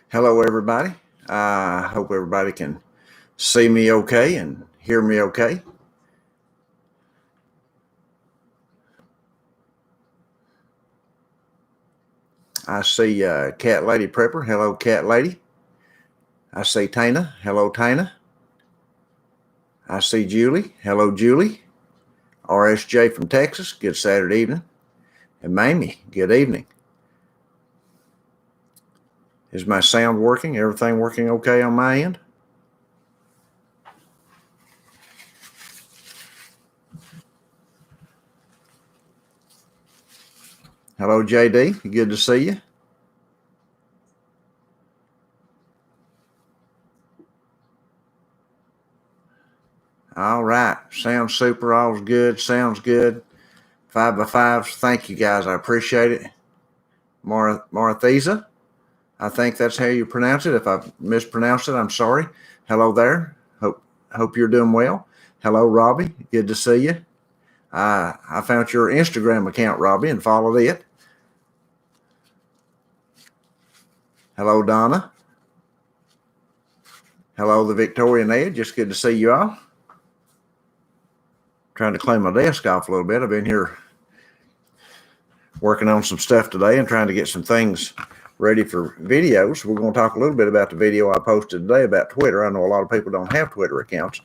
Hello, everybody. I hope everybody can see me okay and hear me okay. I see Cat Lady Prepper. Hello, Cat Lady. I see Tana. Hello, Tana. I see Julie. Hello, Julie. RSJ from Texas. Good Saturday evening. And Mamie, good evening. Is my sound working? Everything working okay on my end? Hello, JD. Good to see you. All right. Sounds super. All's good. Sounds good. 5x5s. Thank you, guys. I appreciate it. Marathiza. I think that's how you pronounce it. If I mispronounced it, I'm sorry. Hello there. Hope you're doing well. Hello, Robbie. Good to see you. I found your Instagram account, Robbie, and followed it. Hello, Donna. Hello, the Victorian Ed. Just good to see you all. Trying to clean my desk off a little bit. I've been here working on some stuff today and trying to get some things ready for videos. We're going to talk a little bit about the video I posted today about Twitter. I know a lot of people don't have Twitter accounts,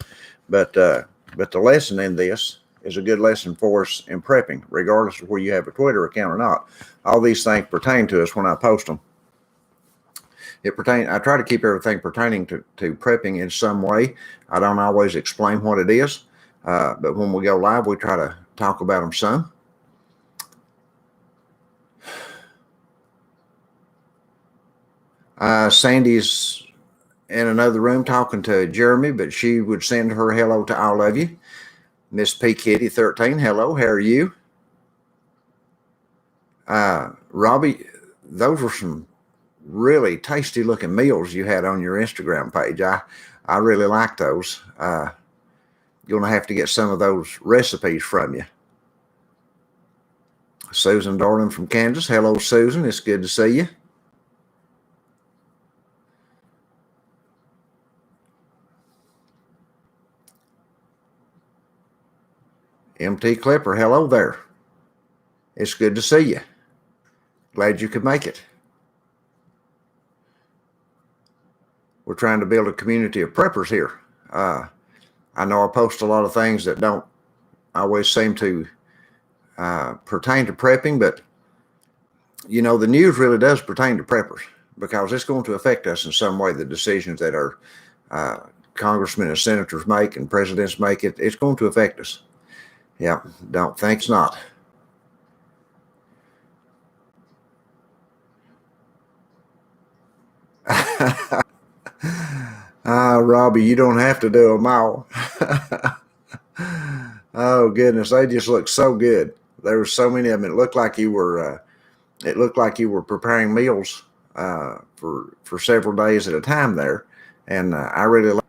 but the lesson in this is a good lesson for us in prepping, regardless of whether you have a Twitter account or not. All these things pertain to us when I post them. I try to keep everything pertaining to prepping in some way. I don't always explain what it is, but when we go live, we try to talk about them some. Sandy's in another room talking to Jeremy, but she would send her hello to all of you. Miss P. Kitty 13, hello, how are you? Robbie, those were some really tasty looking meals you had on your Instagram page. I really like those. You're going to have to get some of those recipes from you. Susan Darling from Kansas. Hello, Susan. It's good to see you. MT Clipper. Hello there. It's good to see you. Glad you could make it. We're trying to build a community of preppers here. I know I post a lot of things that don't always seem to pertain to prepping, but you know, the news really does pertain to preppers because it's going to affect us in some way. The decisions that our congressmen and senators make and presidents make, it's going to affect us. Yeah, don't think it's not. Robbie, you don't have to do them all. Oh goodness, they just look so good. There were so many of them. It looked like you were preparing meals for several days at a time there, and I really like.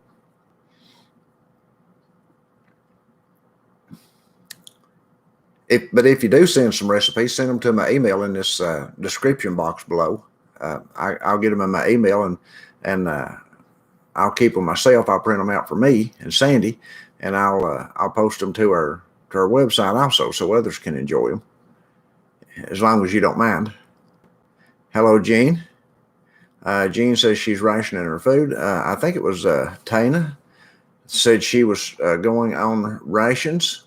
But if you do send some recipes, send them to my email in this description box below. I'll get them in my email and I'll keep them myself. I'll print them out for me and Sandy, and I'll post them to our website also, so others can enjoy them, as long as you don't mind. Hello, Jean. Jean says she's rationing her food. I think it was Tana said she was going on rations.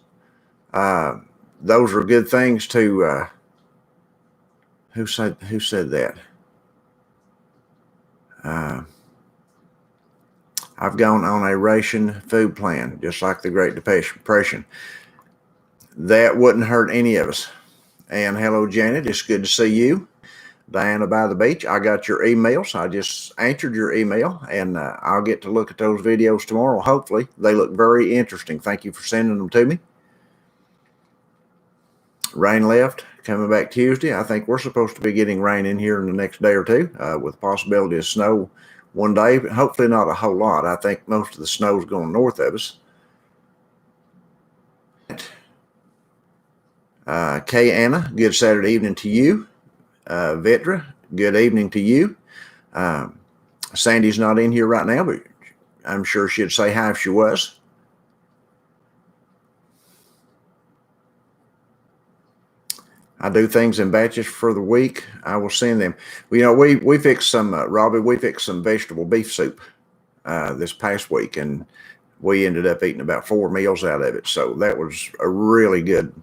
Those are good things to. Who said that? I've gone on a ration food plan, just like the Great Depression. That wouldn't hurt any of us. And hello, Janet. It's good to see you. Diana by the beach. I got your emails. I just answered your email, and I'll get to look at those videos tomorrow. Hopefully, they look very interesting. Thank you for sending them to me. Rain left, coming back Tuesday. I think we're supposed to be getting rain in here in the next day or two, with the possibility of snow one day, but hopefully not a whole lot. I think most of the snow is going north of us. Kay Anna, good Saturday evening to you. Vetra, good evening to you. Sandy's not in here right now, but I'm sure she'd say hi if she was. I do things in batches for the week. I will send them. Well, we fixed some, Robbie, we fixed some vegetable beef soup this past week, and we ended up eating about 4 meals out of it. So that was a really good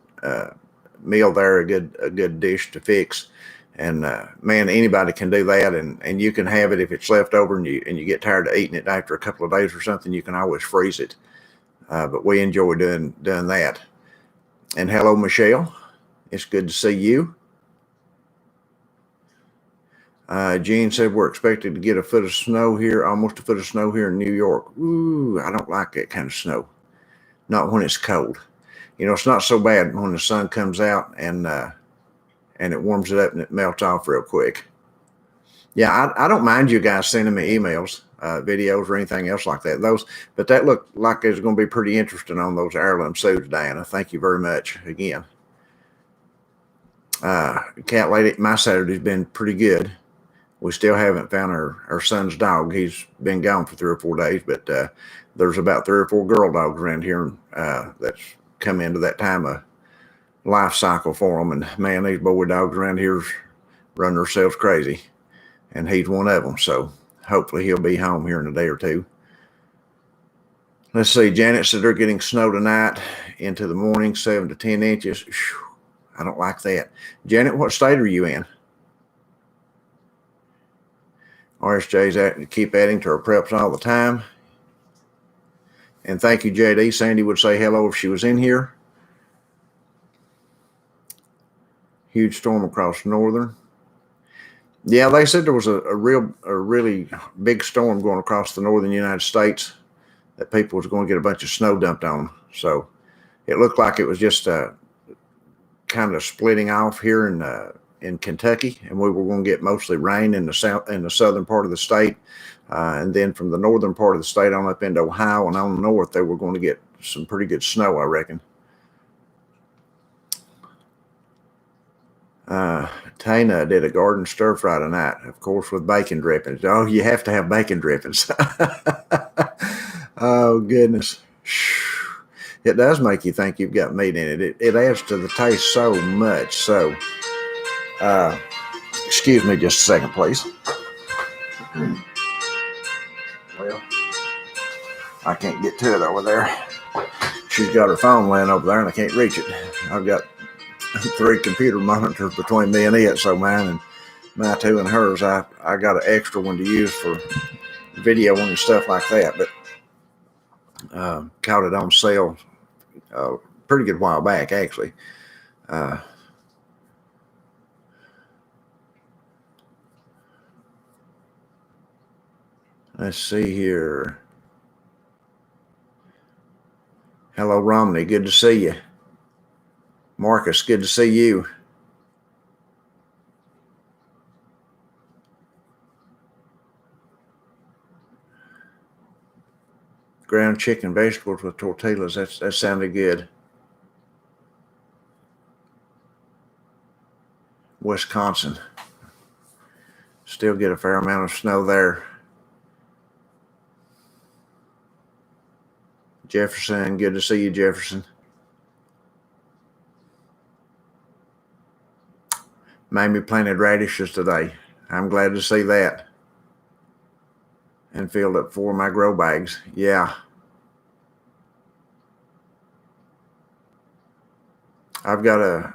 meal there, a good dish to fix. And man, anybody can do that, and you can have it if it's left over and you get tired of eating it after a couple of days or something. You can always freeze it. But we enjoy doing that. And hello, Michelle. It's good to see you. Gene said we're expected to get a foot of snow here, almost a foot of snow here in New York. Ooh, I don't like that kind of snow. Not when it's cold. It's not so bad when the sun comes out and it warms it up and it melts off real quick. Yeah, I don't mind you guys sending me emails, videos, or anything else like that. But that looked like it's going to be pretty interesting on those heirloom suits, Diana. Thank you very much again. Cat lady, my Saturday's been pretty good. We still haven't found our son's dog. He's been gone for 3 or 4 days, but there's about 3 or 4 girl dogs around here that's come into that time of life cycle for them. And man, these boy dogs around here run themselves crazy, and he's one of them. So hopefully he'll be home here in a day or two. Let's see. Janet said they're getting snow tonight into the morning, 7 to 10 inches. Whew, I don't like that. Janet, what state are you in? RSJ's keep adding to her preps all the time. And thank you, JD. Sandy would say hello if she was in here. Huge storm across northern. Yeah, they said there was a really big storm going across the northern United States that people was going to get a bunch of snow dumped on them. So it looked like it was just kind of splitting off here in Kentucky, and we were going to get mostly rain in the southern part of the state, and then from the northern part of the state on up into Ohio and on north, they were going to get some pretty good snow, I reckon. Tana did a garden stir fry tonight, of course, with bacon drippings. Oh, you have to have bacon drippings. Oh, goodness. It does make you think you've got meat in it. It adds to the taste so much. So, excuse me just a second, please. Well, I can't get to it over there. She's got her phone laying over there, and I can't reach it. I've got 3 computer monitors between me and it, so mine and my 2 and hers. I got an extra one to use for video and stuff like that, but caught it on sale pretty good while back, actually. Let's see here. Hello, Romney. Good to see you. Marcus, good to see you. Ground chicken, vegetables with tortillas. That sounded good. Wisconsin. Still get a fair amount of snow there. Jefferson, good to see you, Jefferson. Mamie planted radishes today. I'm glad to see that. And filled up 4 of my grow bags. Yeah.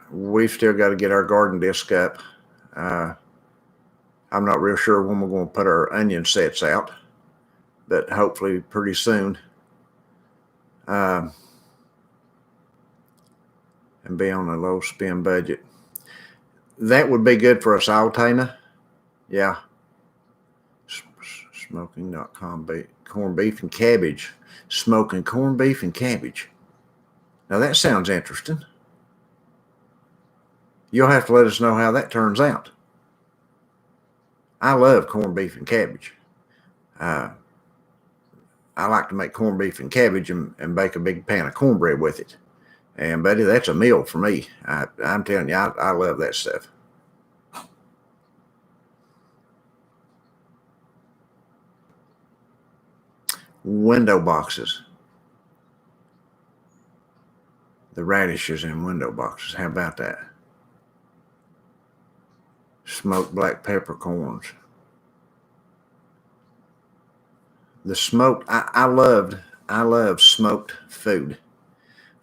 We've still got to get our garden disc up. I'm not real sure when we're going to put our onion sets out, but hopefully pretty soon. And be on a low spend budget. That would be good for us all, Tana. Yeah. Smoking.com corned beef and cabbage. Smoking corned beef and cabbage. Now that sounds interesting. You'll have to let us know how that turns out. I love corned beef and cabbage. I like to make corned beef and cabbage and bake a big pan of cornbread with it. And buddy, that's a meal for me. I'm telling you, I love that stuff. window boxes. The radishes in window boxes. How about that? Smoked black peppercorns. The smoked, I love smoked food.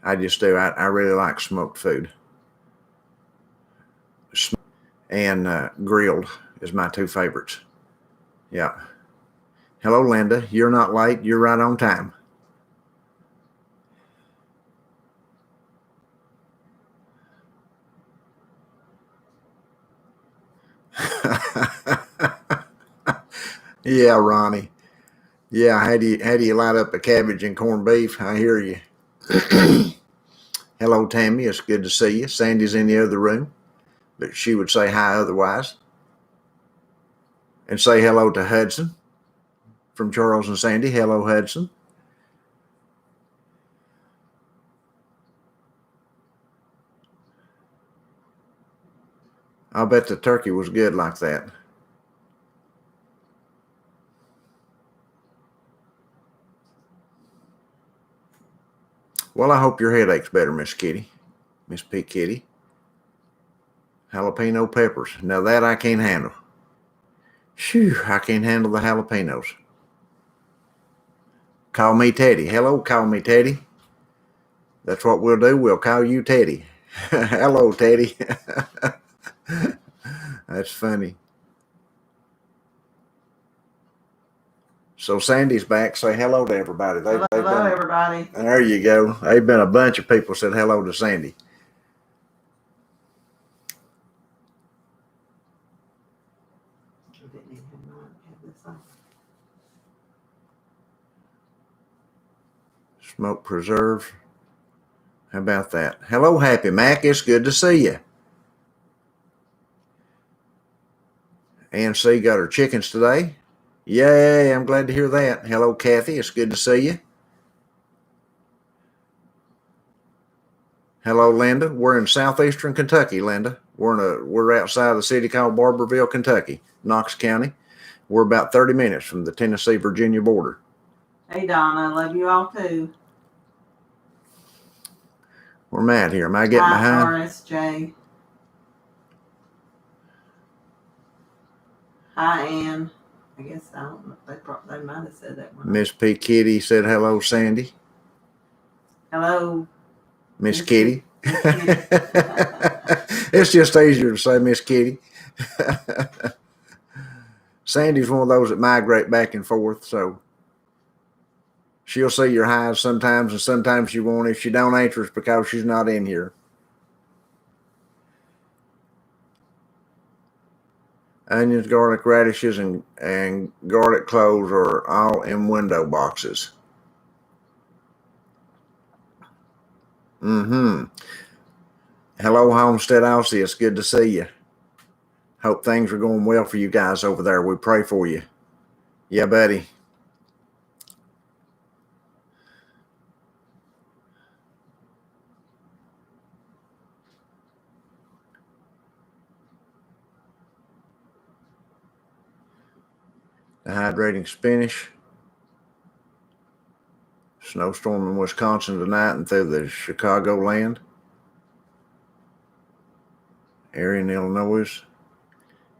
I just do. I really like smoked food. And grilled is my two favorites. Yeah. Hello, Linda. You're not late. You're right on time. Yeah, Ronnie. Yeah, how do you light up a cabbage and corned beef? I hear you. Hello, Tammy. It's good to see you. Sandy's in the other room, but she would say hi otherwise. And say hello to Hudson from Charles and Sandy. Hello, Hudson. I'll bet the turkey was good like that. Well, I hope your headache's better, Miss Kitty. Miss P. Kitty. Jalapeno peppers. Now that I can't handle. Phew, I can't handle the jalapenos. Call me Teddy. Hello, call me Teddy. That's what we'll do. We'll call you Teddy. Hello, Teddy. That's funny. So Sandy's back. Say hello to everybody. Hello, everybody. There you go. They've been a bunch of people said hello to Sandy. Smoked preserves. How about that? Hello, Happy Mac. It's good to see you. Ann C got her chickens today. Yay, I'm glad to hear that. Hello, Kathy. It's good to see you. Hello, Linda. We're in southeastern Kentucky, Linda. We're outside the city called Barbourville, Kentucky, Knox County. We're about 30 minutes from the Tennessee-Virginia border. Hey, Donna. I love you all, too. Where am I at here? Am I getting behind? RSJ. Hi, Ann. I guess I don't know if they might have said that one. Miss P. Kitty said hello, Sandy. Hello, Miss Kitty. It's just easier to say Miss Kitty. Sandy's one of those that migrate back and forth, so she'll see your highs sometimes, and sometimes she won't. If she don't answer, it's because she's not in here. Onions, garlic, radishes, and garlic cloves are all in window boxes. Hello, Homestead Aussie. It's good to see you. Hope things are going well for you guys over there. We pray for you. Yeah, buddy. Dehydrating spinach. Snowstorm in Wisconsin tonight and through the Chicagoland area in Illinois.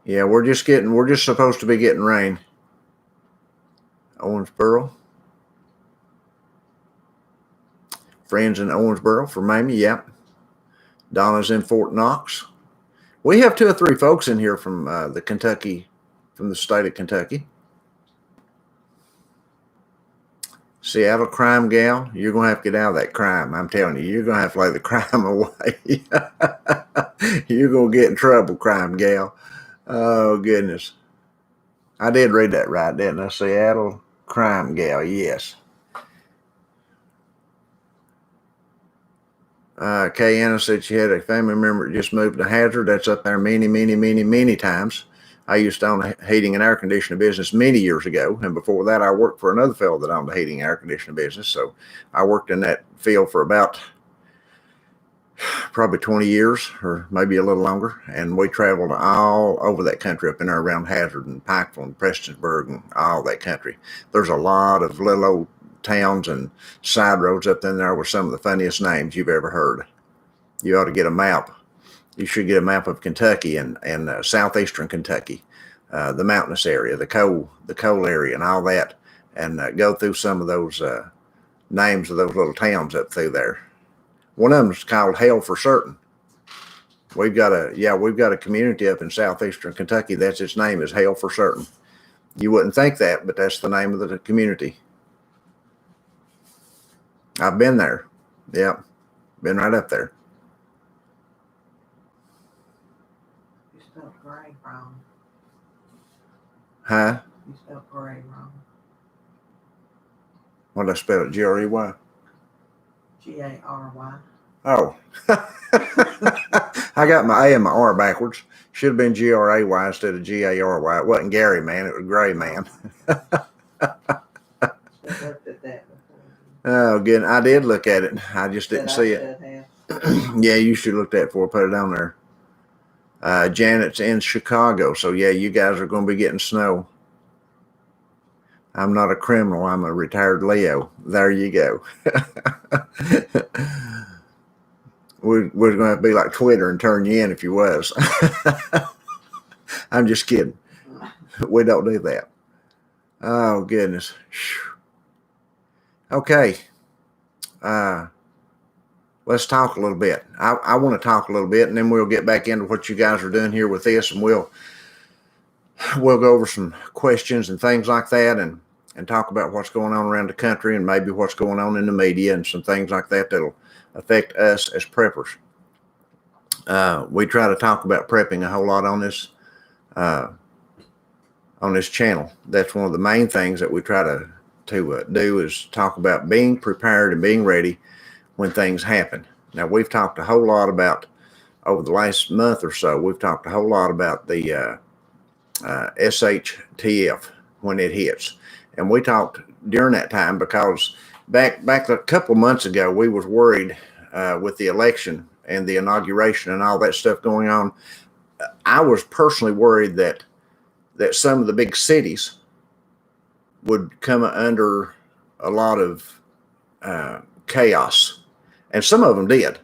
Yeah, we're just supposed to be getting rain. Owensboro. Friends in Owensboro for Mamie, yep. Donna's in Fort Knox. We have 2 or 3 folks in here from from the state of Kentucky. Seattle crime gal, you're going to have to get out of that crime. I'm telling you, you're going to have to lay the crime away. You're going to get in trouble, crime gal. Oh, goodness. I did read that right, didn't I? Seattle crime gal, yes. Kay Anna said she had a family member that just moved to Hazard. That's up there many times. I used to own a heating and air conditioning business many years ago. And before that, I worked for another fellow that owned a heating and air conditioning business. So I worked in that field for about probably 20 years or maybe a little longer. And we traveled all over that country up in there around Hazard and Pikeville and Prestonsburg and all that country. There's a lot of little old towns and side roads up in there with some of the funniest names you've ever heard. You ought to get a map. You should get a map of Kentucky and southeastern Kentucky, the mountainous area, the coal area, and all that, and go through some of those names of those little towns up through there. One of them is called Hell for Certain. We've got a community up in southeastern Kentucky. That's its name, is Hell for Certain. You wouldn't think that, but that's the name of the community. I've been there. Yep, been right up there. You spelled gray wrong. Huh? You spelled gray wrong. What did I spell it? G-R-E-Y? G-A-R-Y. Oh. I got my A and my R backwards. Should have been G-R-A-Y instead of G-A-R-Y. It wasn't Gary, man. It was Gray, man. Oh, good. I did look at it. I just didn't see it. Yeah, you should look at it before I put it on there. Janet's in Chicago. So, yeah, you guys are going to be getting snow. I'm not a criminal. I'm a retired Leo. There you go. We're going to have to be like Twitter and turn you in if you was. I'm just kidding. We don't do that. Oh, goodness. Okay. Let's talk a little bit. I want to talk a little bit, and then we'll get back into what you guys are doing here with this, and we'll go over some questions and things like that, and talk about what's going on around the country and maybe what's going on in the media and some things like that that'll affect us as preppers. We try to talk about prepping a whole lot on this channel. That's one of the main things that we try to do is talk about being prepared and being ready when things happen. Now, we've talked a whole lot about, over the last month or so, we've talked a whole lot about the SHTF when it hits. And we talked during that time because back a couple of months ago, we was worried with the election and the inauguration and all that stuff going on. I was personally worried that some of the big cities would come under a lot of chaos. And some of them did,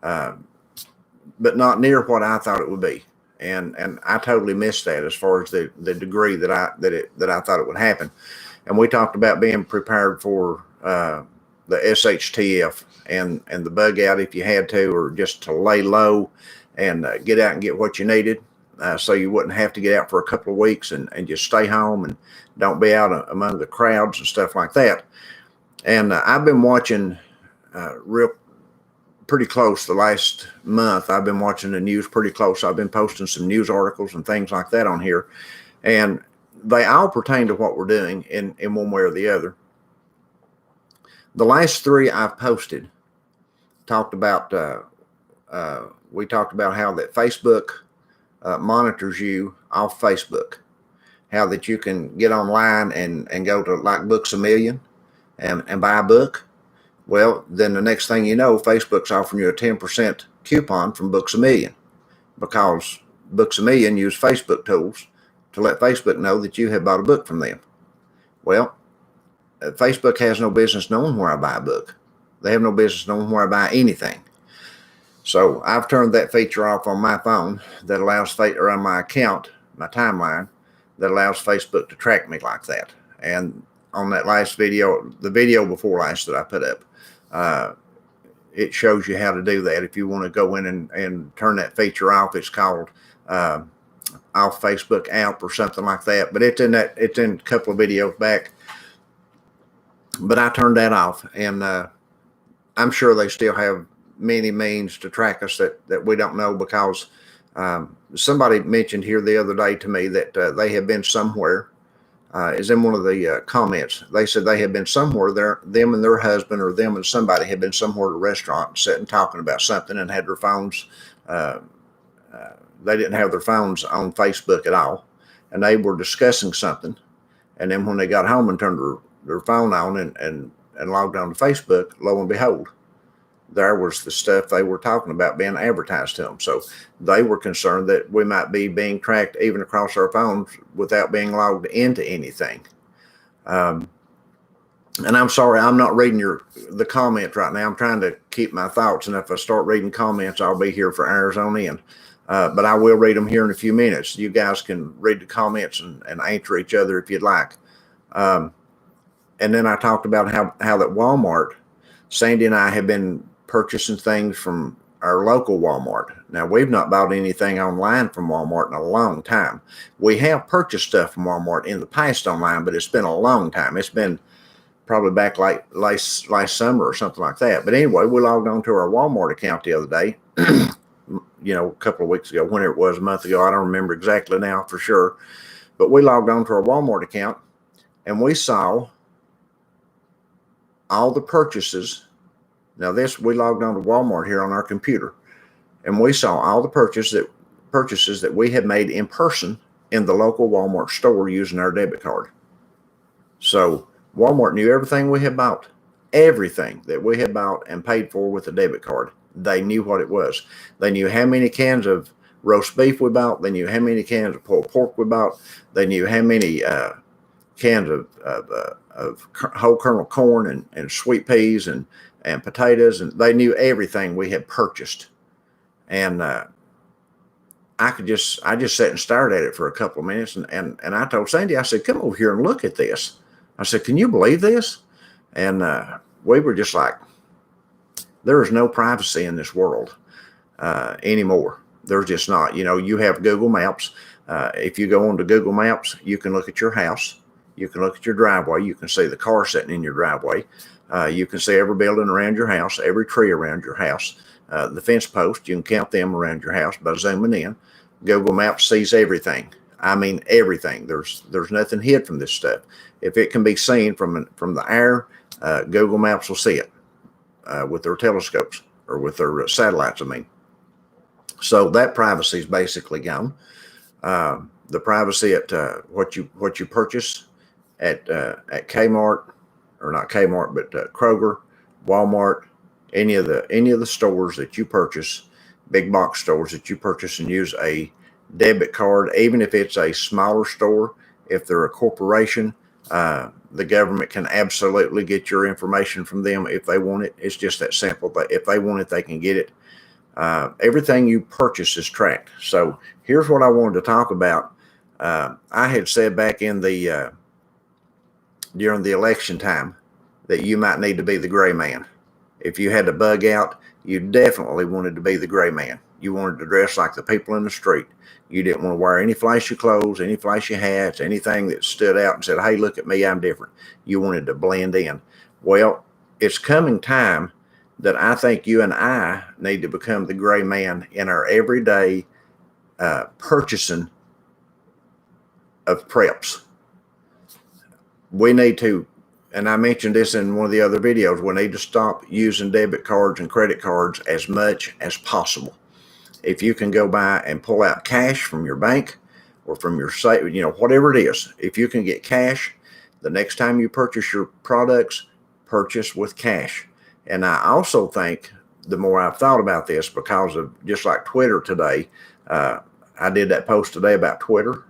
but not near what I thought it would be. And I totally missed that as far as the degree that I thought it would happen. And we talked about being prepared for the SHTF and the bug out if you had to, or just to lay low and get out and get what you needed, so you wouldn't have to get out for a couple of weeks and just stay home and don't be out among the crowds and stuff like that. And I've been watching pretty close the last month. I've been watching the news pretty close. I've been posting some news articles and things like that on here, and they all pertain to what we're doing in one way or the other. The last three I've posted talked about, we talked about how that Facebook monitors you off Facebook, how that you can get online and go to like Books A Million and buy a book. Well, then the next thing you know, Facebook's offering you a 10% coupon from Books A Million, because Books A Million use Facebook tools to let Facebook know that you have bought a book from them. Well, Facebook has no business knowing where I buy a book. They have no business knowing where I buy anything. So I've turned that feature off on my phone that allows, or on my account, my timeline, that allows Facebook to track me like that. And on that last video, the video before last that I put up, it shows you how to do that. If you want to go in and turn that feature off, it's called off Facebook app or something like that. But it's in a couple of videos back. But I turned that off, and I'm sure they still have many means to track us that we don't know, because somebody mentioned here the other day to me that they have been somewhere. Is in one of the comments. They said they had been somewhere there, them and their husband, or them and somebody had been somewhere at a restaurant sitting talking about something and had their phones. They didn't have their phones on Facebook at all, and they were discussing something. And then when they got home and turned their phone on and logged on to Facebook, lo and behold, there was the stuff they were talking about being advertised to them. So they were concerned that we might be being tracked even across our phones without being logged into anything. and I'm sorry, I'm not reading the comments right now. I'm trying to keep my thoughts, and if I start reading comments, I'll be here for hours on end. But I will read them here in a few minutes. You guys can read the comments and answer each other if you'd like. And then I talked about how that Walmart, Sandy and I have been purchasing things from our local Walmart. Now, we've not bought anything online from Walmart in a long time. We have purchased stuff from Walmart in the past online, but it's been a long time. It's been probably back like last summer or something like that. But anyway, we logged on to our Walmart account the other day, a couple of weeks ago, whenever it was, a month ago. I don't remember exactly now for sure. But we logged on to our Walmart account and we saw all the purchases. Now we logged on to Walmart here on our computer, and we saw all the purchases that we had made in person in the local Walmart store using our debit card. So Walmart knew everything we had bought, everything that we had bought and paid for with a debit card. They knew what it was. They knew how many cans of roast beef we bought. They knew how many cans of pulled pork we bought. They knew how many cans of whole kernel corn and sweet peas and potatoes, and they knew everything we had purchased. And I just sat and stared at it for a couple of minutes, and I told Sandy, I said, come over here and look at this. I said, can you believe this? And we were just like, there is no privacy in this world anymore. There's just not. You have Google Maps. If you go onto Google Maps, you can look at your house. You can look at your driveway. You can see the car sitting in your driveway. You can see every building around your house, every tree around your house, the fence posts. You can count them around your house by zooming in. Google Maps sees everything. I mean, everything. There's nothing hid from this stuff. If it can be seen from the air, Google Maps will see it with their telescopes or with their satellites. I mean, so that privacy is basically gone. The privacy at what you purchase at Kmart, or not Kmart, but Kroger, Walmart, any of the stores that you purchase, big box stores that you purchase and use a debit card, even if it's a smaller store, if they're a corporation, the government can absolutely get your information from them if they want it. It's just that simple. But if they want it, they can get it. Everything you purchase is tracked. So here's what I wanted to talk about. I had said back in during the election time that you might need to be the gray man. If you had to bug out, you definitely wanted to be the gray man. You wanted to dress like the people in the street. You didn't want to wear any flashy clothes, any flashy hats, anything that stood out and said, hey, look at me, I'm different. You wanted to blend in. Well, it's coming time that I think you and I need to become the gray man in our everyday purchasing of preps. We need to, and I mentioned this in one of the other videos, we need to stop using debit cards and credit cards as much as possible. If you can go by and pull out cash from your bank or from your site, whatever it is, if you can get cash, the next time you purchase your products, purchase with cash. And I also think, the more I've thought about this, because of just like Twitter today, I did that post today about Twitter.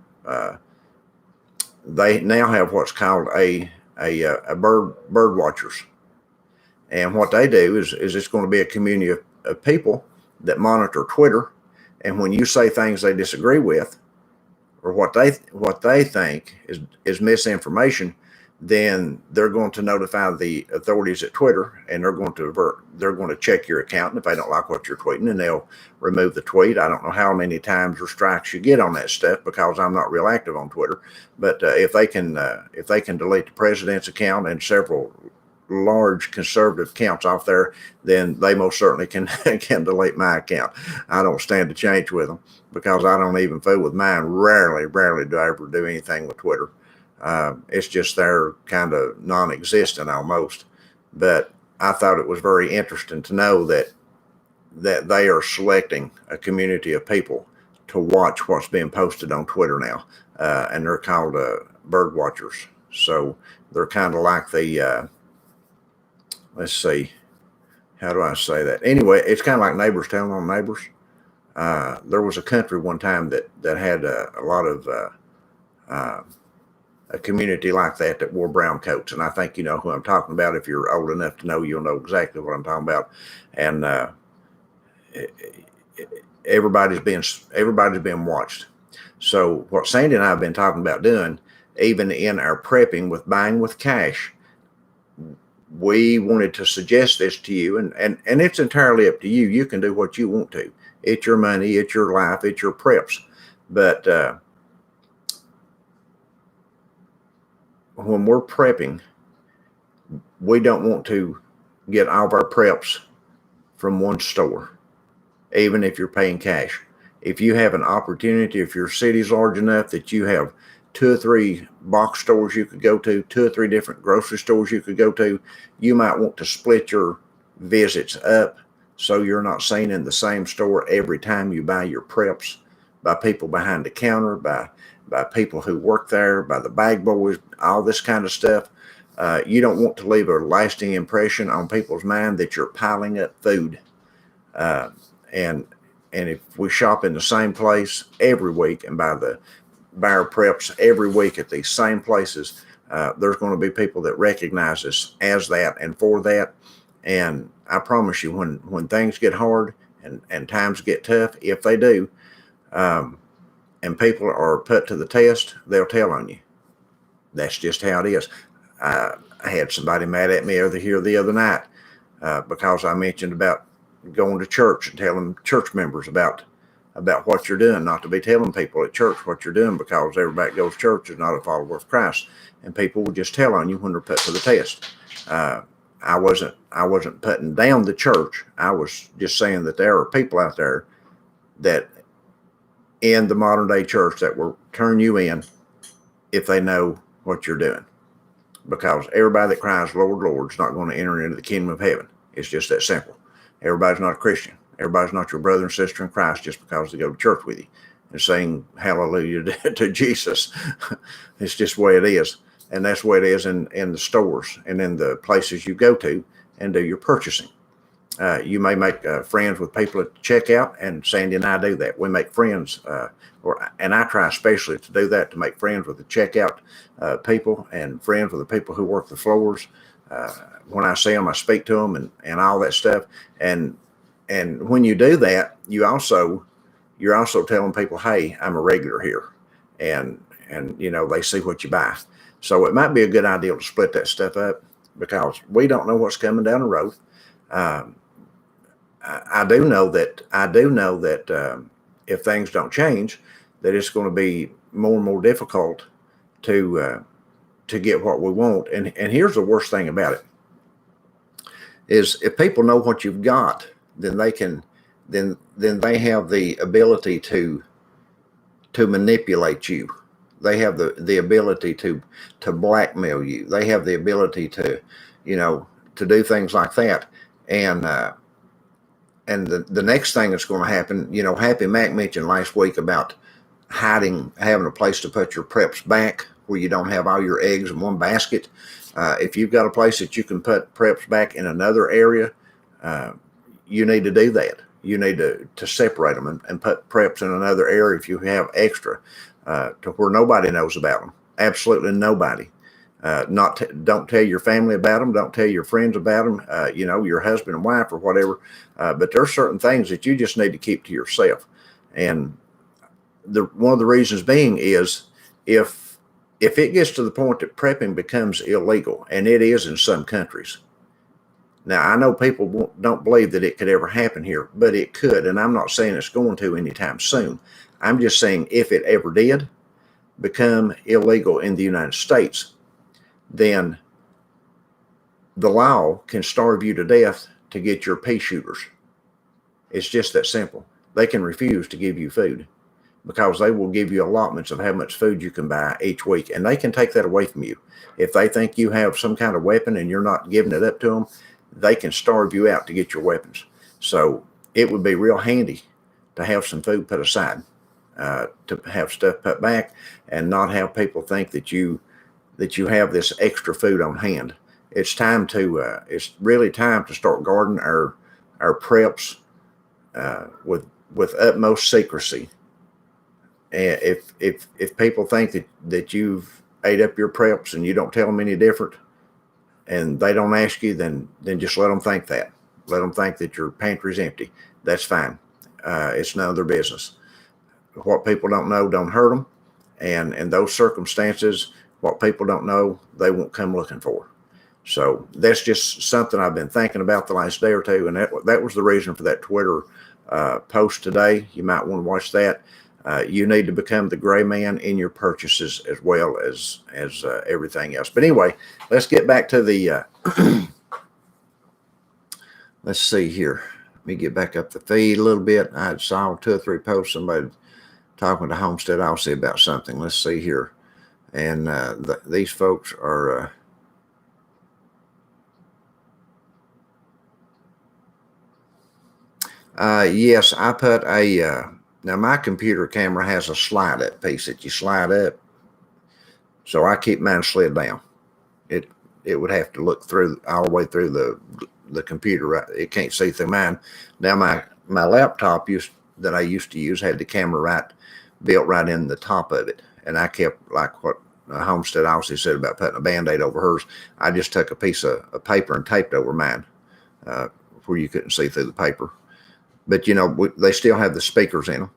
They now have what's called a bird watchers, and what they do is it's going to be a community of people that monitor Twitter, and when you say things they disagree with, or what they think is misinformation, then they're going to notify the authorities at Twitter, and they're going to check your account, and if they don't like what you're tweeting, then they'll remove the tweet. I don't know how many times or strikes you get on that stuff, because I'm not real active on Twitter. But if they can delete the president's account and several large conservative accounts off there, then they most certainly can delete my account. I don't stand a chance with them, because I don't even fool with mine. Rarely do I ever do anything with Twitter. It's just they're kind of non-existent almost. But I thought it was very interesting to know that they are selecting a community of people to watch what's being posted on Twitter now, and they're called bird watchers. So they're kind of like the let's see, how do I say that? Anyway, it's kind of like neighbors telling on neighbors. There was a country one time that had a lot of a community like that wore brown coats. And I think you know who I'm talking about. If you're old enough to know, you'll know exactly what I'm talking about. And everybody's being watched. So what Sandy and I have been talking about doing, even in our prepping with buying with cash, we wanted to suggest this to you, and it's entirely up to you. You can do what you want to. It's your money, it's your life, it's your preps. But when we're prepping, we don't want to get all of our preps from one store, even if you're paying cash. If you have an opportunity, if your city's large enough that you have 2 or 3 box stores you could go to, 2 or 3 different grocery stores you could go to, you might want to split your visits up so you're not seen in the same store every time you buy your preps by people behind the counter, by people who work there, by the bag boys, all this kind of stuff. You don't want to leave a lasting impression on people's mind that you're piling up food. And if we shop in the same place every week and buy our preps every week at these same places, there's going to be people that recognize us as that and for that. And I promise you, when things get hard and times get tough, if they do, and people are put to the test, they'll tell on you. That's just how it is. I had somebody mad at me the other night because I mentioned about going to church and telling church members about what you're doing, not to be telling people at church what you're doing, because everybody that goes to church is not a follower of Christ, and people will just tell on you when they're put to the test. I wasn't putting down the church. I was just saying that there are people out there that in the modern day church that will turn you in if they know what you're doing, because everybody that cries Lord, Lord is not going to enter into the kingdom of heaven. It's just that simple. Everybody's not a Christian. Everybody's not your brother and sister in Christ just because they go to church with you and sing hallelujah to Jesus. It's just the way it is. And that's the way it is in the stores and in the places you go to and do your purchasing. You may make friends with people at the checkout, and Sandy and I do that. We make friends, and I try especially to do that, to make friends with the checkout people and friends with the people who work the floors. When I see them, I speak to them and all that stuff. And when you do that, you're also telling people, hey, I'm a regular here, and you know, they see what you buy. So it might be a good idea to split that stuff up, because we don't know what's coming down the road. I do know that if things don't change, that it's going to be more and more difficult to get what we want. And here's the worst thing about it is, if people know what you've got, then they have the ability to manipulate you. They have the ability to blackmail you. They have the ability to, you know, to do things like that. And the next thing that's going to happen, you know, Happy Mac mentioned last week about having a place to put your preps back where you don't have all your eggs in one basket. If you've got a place that you can put preps back in another area, you need to do that. You need to separate them and put preps in another area if you have extra, to where nobody knows about them. Absolutely nobody. Don't tell your family about them. Don't tell your friends about them. You know, your husband and wife or whatever. But there are certain things that you just need to keep to yourself. And one of the reasons being is, if it gets to the point that prepping becomes illegal, and it is in some countries. Now, I know people don't believe that it could ever happen here, but it could. And I'm not saying it's going to anytime soon. I'm just saying, if it ever did become illegal in the United States, then the law can starve you to death to get your pea shooters. It's just that simple. They can refuse to give you food, because they will give you allotments of how much food you can buy each week, and they can take that away from you. If they think you have some kind of weapon and you're not giving it up to them, they can starve you out to get your weapons. So it would be real handy to have some food put aside, to have stuff put back, and not have people think that you have this extra food on hand. It's really time to start guarding our preps with utmost secrecy. And if people think that you've ate up your preps and you don't tell them any different, and they don't ask you, then just let them think that. Let them think that your pantry's empty. That's fine. It's none of their business. What people don't know don't hurt them, and in those circumstances, what people don't know, they won't come looking for. So that's just something I've been thinking about the last day or two, and that was the reason for that Twitter post today. You might want to watch that. You need to become the gray man in your purchases as well as everything else. But anyway, let's get back to the. Let's see here. Let me get back up the feed a little bit. I saw 2 or 3 posts. Somebody talking to Homestead Aussie about something. Let's see here. And these folks are. Yes, I put a. Now my computer camera has a slide up piece that you slide up. So I keep mine slid down. It would have to look through all the way through the computer. Right? It can't see through mine. Now my laptop that I used to use had the camera built right in the top of it, and I kept, like what Homestead Aussie said about putting a Band-Aid over hers. I just took a piece of paper and taped over mine where you couldn't see through the paper. But they still have the speakers in them.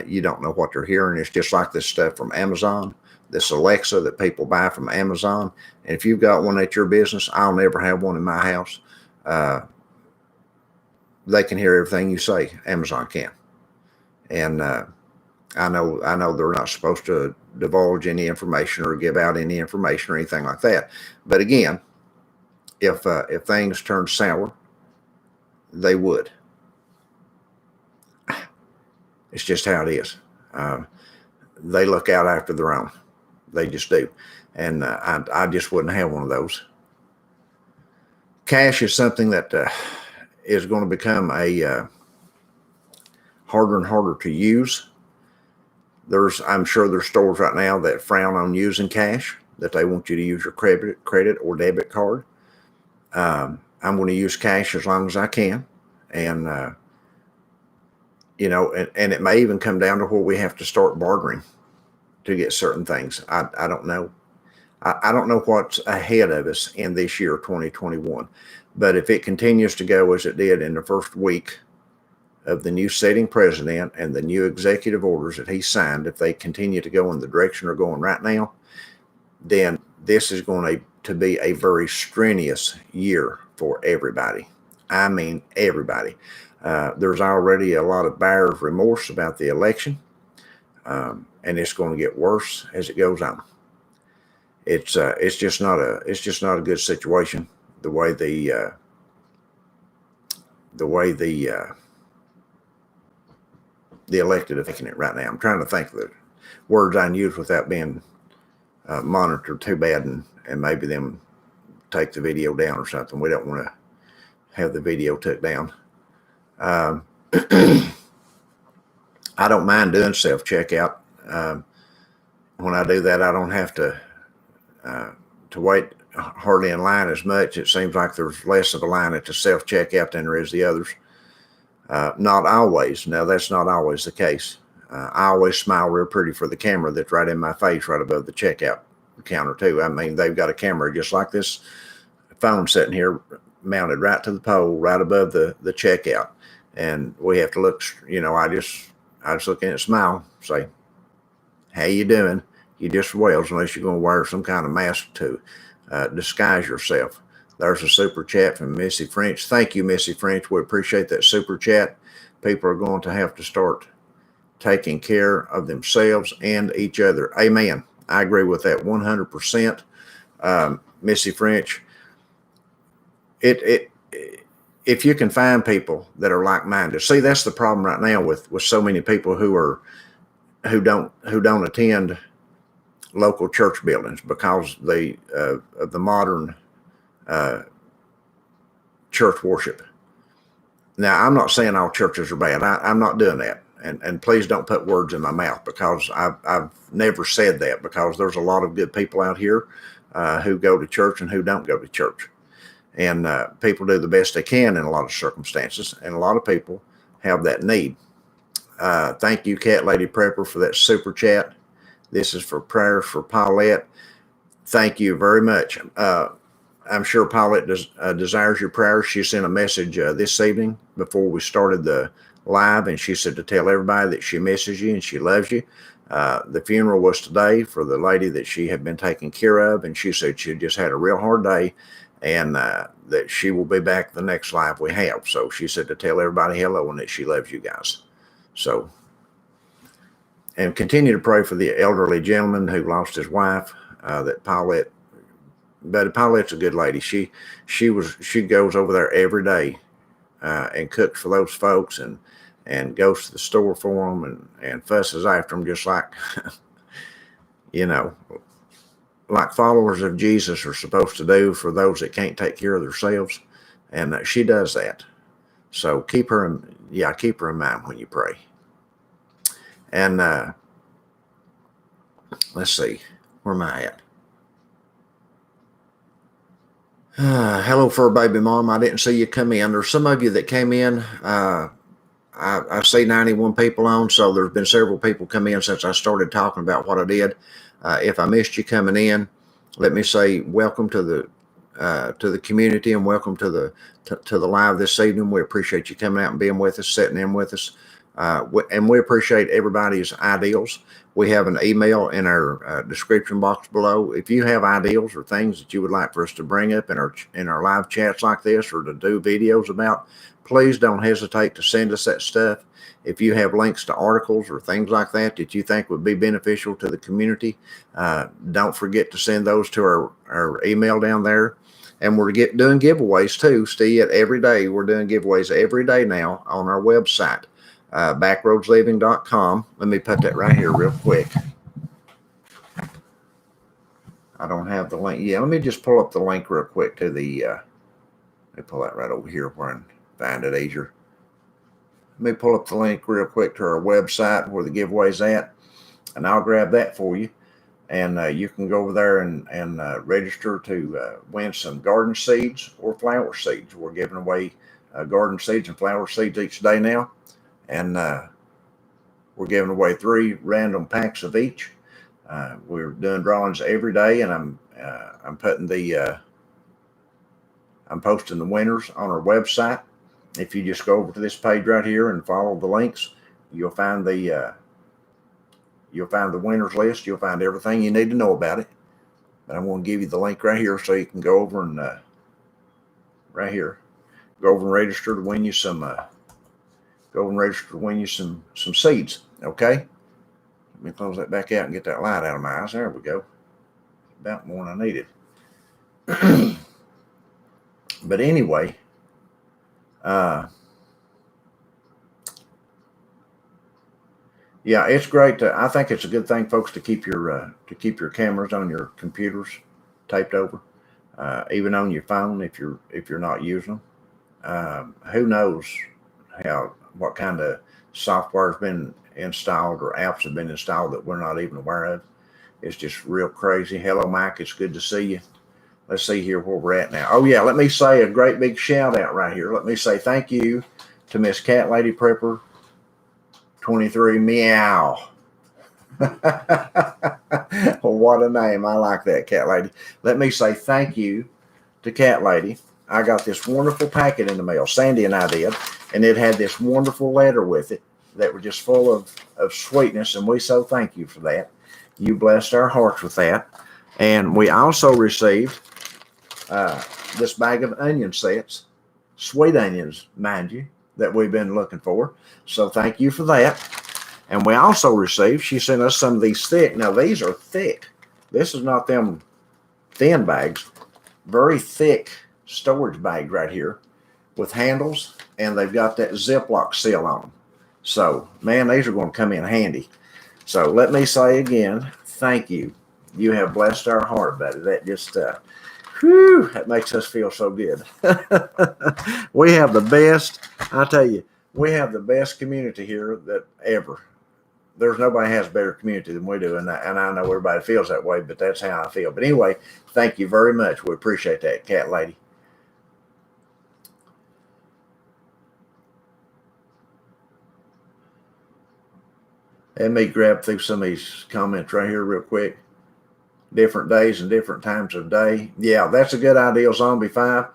You don't know what they're hearing. It's just like this stuff from Amazon, this Alexa that people buy from Amazon. And if you've got one at your business, I'll never have one in my house. They can hear everything you say. Amazon can. And I know they're not supposed to divulge any information or give out any information or anything like that. But again, if things turn sour, they would. It's just how it is. They look out after their own. They just do. And I just wouldn't have one of those. Cash is something that is going to become a harder and harder to use. I'm sure there's stores right now that frown on using cash, that they want you to use your credit or debit card. I'm going to use cash as long as I can. And, and it may even come down to where we have to start bartering to get certain things. I don't know. I don't know what's ahead of us in this year, 2021. But if it continues to go as it did in the first week of the new sitting president and the new executive orders that he signed, if they continue to go in the direction they're going right now, then this is going to be a very strenuous year for everybody. I mean, everybody. There's already a lot of buyer's remorse about the election, and it's going to get worse as it goes on. It's just not a good situation the way the elected are thinking it right now. I'm trying to think of the words I can use without being monitored too bad, and maybe them take the video down or something. We don't want to have the video took down. I don't mind doing self-checkout. When I do that, I don't have to wait hardly in line as much. It seems like there's less of a line at the self-checkout than there is the others. Not always. No, that's not always the case. I always smile real pretty for the camera that's right in my face, right above the checkout counter too. I mean, they've got a camera just like this phone sitting here, mounted right to the pole, right above the checkout. And we have to look, I just look in and smile, say, how you doing? You just Wales, unless you're going to wear some kind of mask to disguise yourself. There's a super chat from Missy French. Thank you, Missy French. We appreciate that super chat. People are going to have to start taking care of themselves and each other. Amen. I agree with that 100%. Missy French, if you can find people that are like-minded. See, that's the problem right now with so many people who don't attend local church buildings because of the modern church worship. Now, I'm not saying all churches are bad. I'm not doing that. And please don't put words in my mouth, because I've never said that, because there's a lot of good people out here who go to church and who don't go to church. And people do the best they can in a lot of circumstances. And a lot of people have that need. Thank you, Cat Lady Prepper, for that super chat. This is for prayers for Paulette. Thank you very much. I'm sure Paulette desires your prayers. She sent a message this evening before we started the live, and she said to tell everybody that she misses you and she loves you. The funeral was today for the lady that she had been taking care of, and she said she just had a real hard day, and that she will be back the next live we have. So she said to tell everybody hello and that she loves you guys. So, and continue to pray for the elderly gentleman who lost his wife. That Paulette, but Paulette's a good lady. She goes over there every day and cooks for those folks and goes to the store for them and fusses after them, just like you know, like followers of Jesus are supposed to do for those that can't take care of themselves. And she does that. So keep her in mind when you pray. And let's see, where am I at? Hello, fur baby mom. I didn't see you come in. There's some of you that came in. I see 91 people on, so there's been several people come in since I started talking about what I did. If I missed you coming in, let me say welcome to the community and welcome to the live this evening. We appreciate you coming out and being with us, sitting in with us, and we appreciate everybody's ideals. We have an email in our description box below. If you have ideals or things that you would like for us to bring up in our live chats like this, or to do videos about, please don't hesitate to send us that stuff. If you have links to articles or things like that that you think would be beneficial to the community, don't forget to send those to our email down there. And we're doing giveaways too. Steve, every day. We're doing giveaways every day now on our website, backroadsliving.com. Let me put that right here real quick. I don't have the link. Yeah, let me just pull up the link real quick to the, let me pull that right over here where I can find it easier. Let me pull up the link real quick to our website where the giveaway's at, and I'll grab that for you. And you can go over there and register to win some garden seeds or flower seeds. We're giving away garden seeds and flower seeds each day now. And we're giving away 3 random packs of each. We're doing drawings every day, and I'm posting the winners on our website. If you just go over to this page right here and follow the links, you'll find the winners list. You'll find everything you need to know about it. But I'm going to give you the link right here so you can go over and right here, go over and register to win you some. Some seeds. Okay. Let me close that back out and get that light out of my eyes. There we go. About more than I needed. But anyway, yeah, it's great. I think it's a good thing, folks, to keep your cameras on your computers taped over, even on your phone if you're not using them. Who knows what kind of software has been installed or apps have been installed that we're not even aware of. It's just real crazy. Hello, Mike. It's good to see you. Let's see here where we're at now. Oh, yeah. Let me say a great big shout out right here. Let me say thank you to Miss Cat Lady Prepper 23 Meow. What a name. I like that, Cat Lady. Let me say thank you to Cat Lady. I got this wonderful packet in the mail. Sandy and I did. And it had this wonderful letter with it that were just full of sweetness. And we so thank you for that. You blessed our hearts with that. And we also received this bag of onion sets, sweet onions, mind you, that we've been looking for. So thank you for that. And we also received, she sent us some of these thick. Now, these are thick. This is not them thin bags. Very thick storage bag right here with handles, and they've got that Ziploc seal on them. So, man, these are going to come in handy. So let me say again, thank you. You have blessed our heart, buddy. That just, that makes us feel so good. We have the best, I tell you, we have the best community here that ever. There's nobody has a better community than we do, and I know everybody feels that way, but that's how I feel. But anyway, thank you very much. We appreciate that, Cat Lady. Let me grab through some of these comments right here real quick. different days and different times of day. Yeah, that's a good idea, Zombie 5.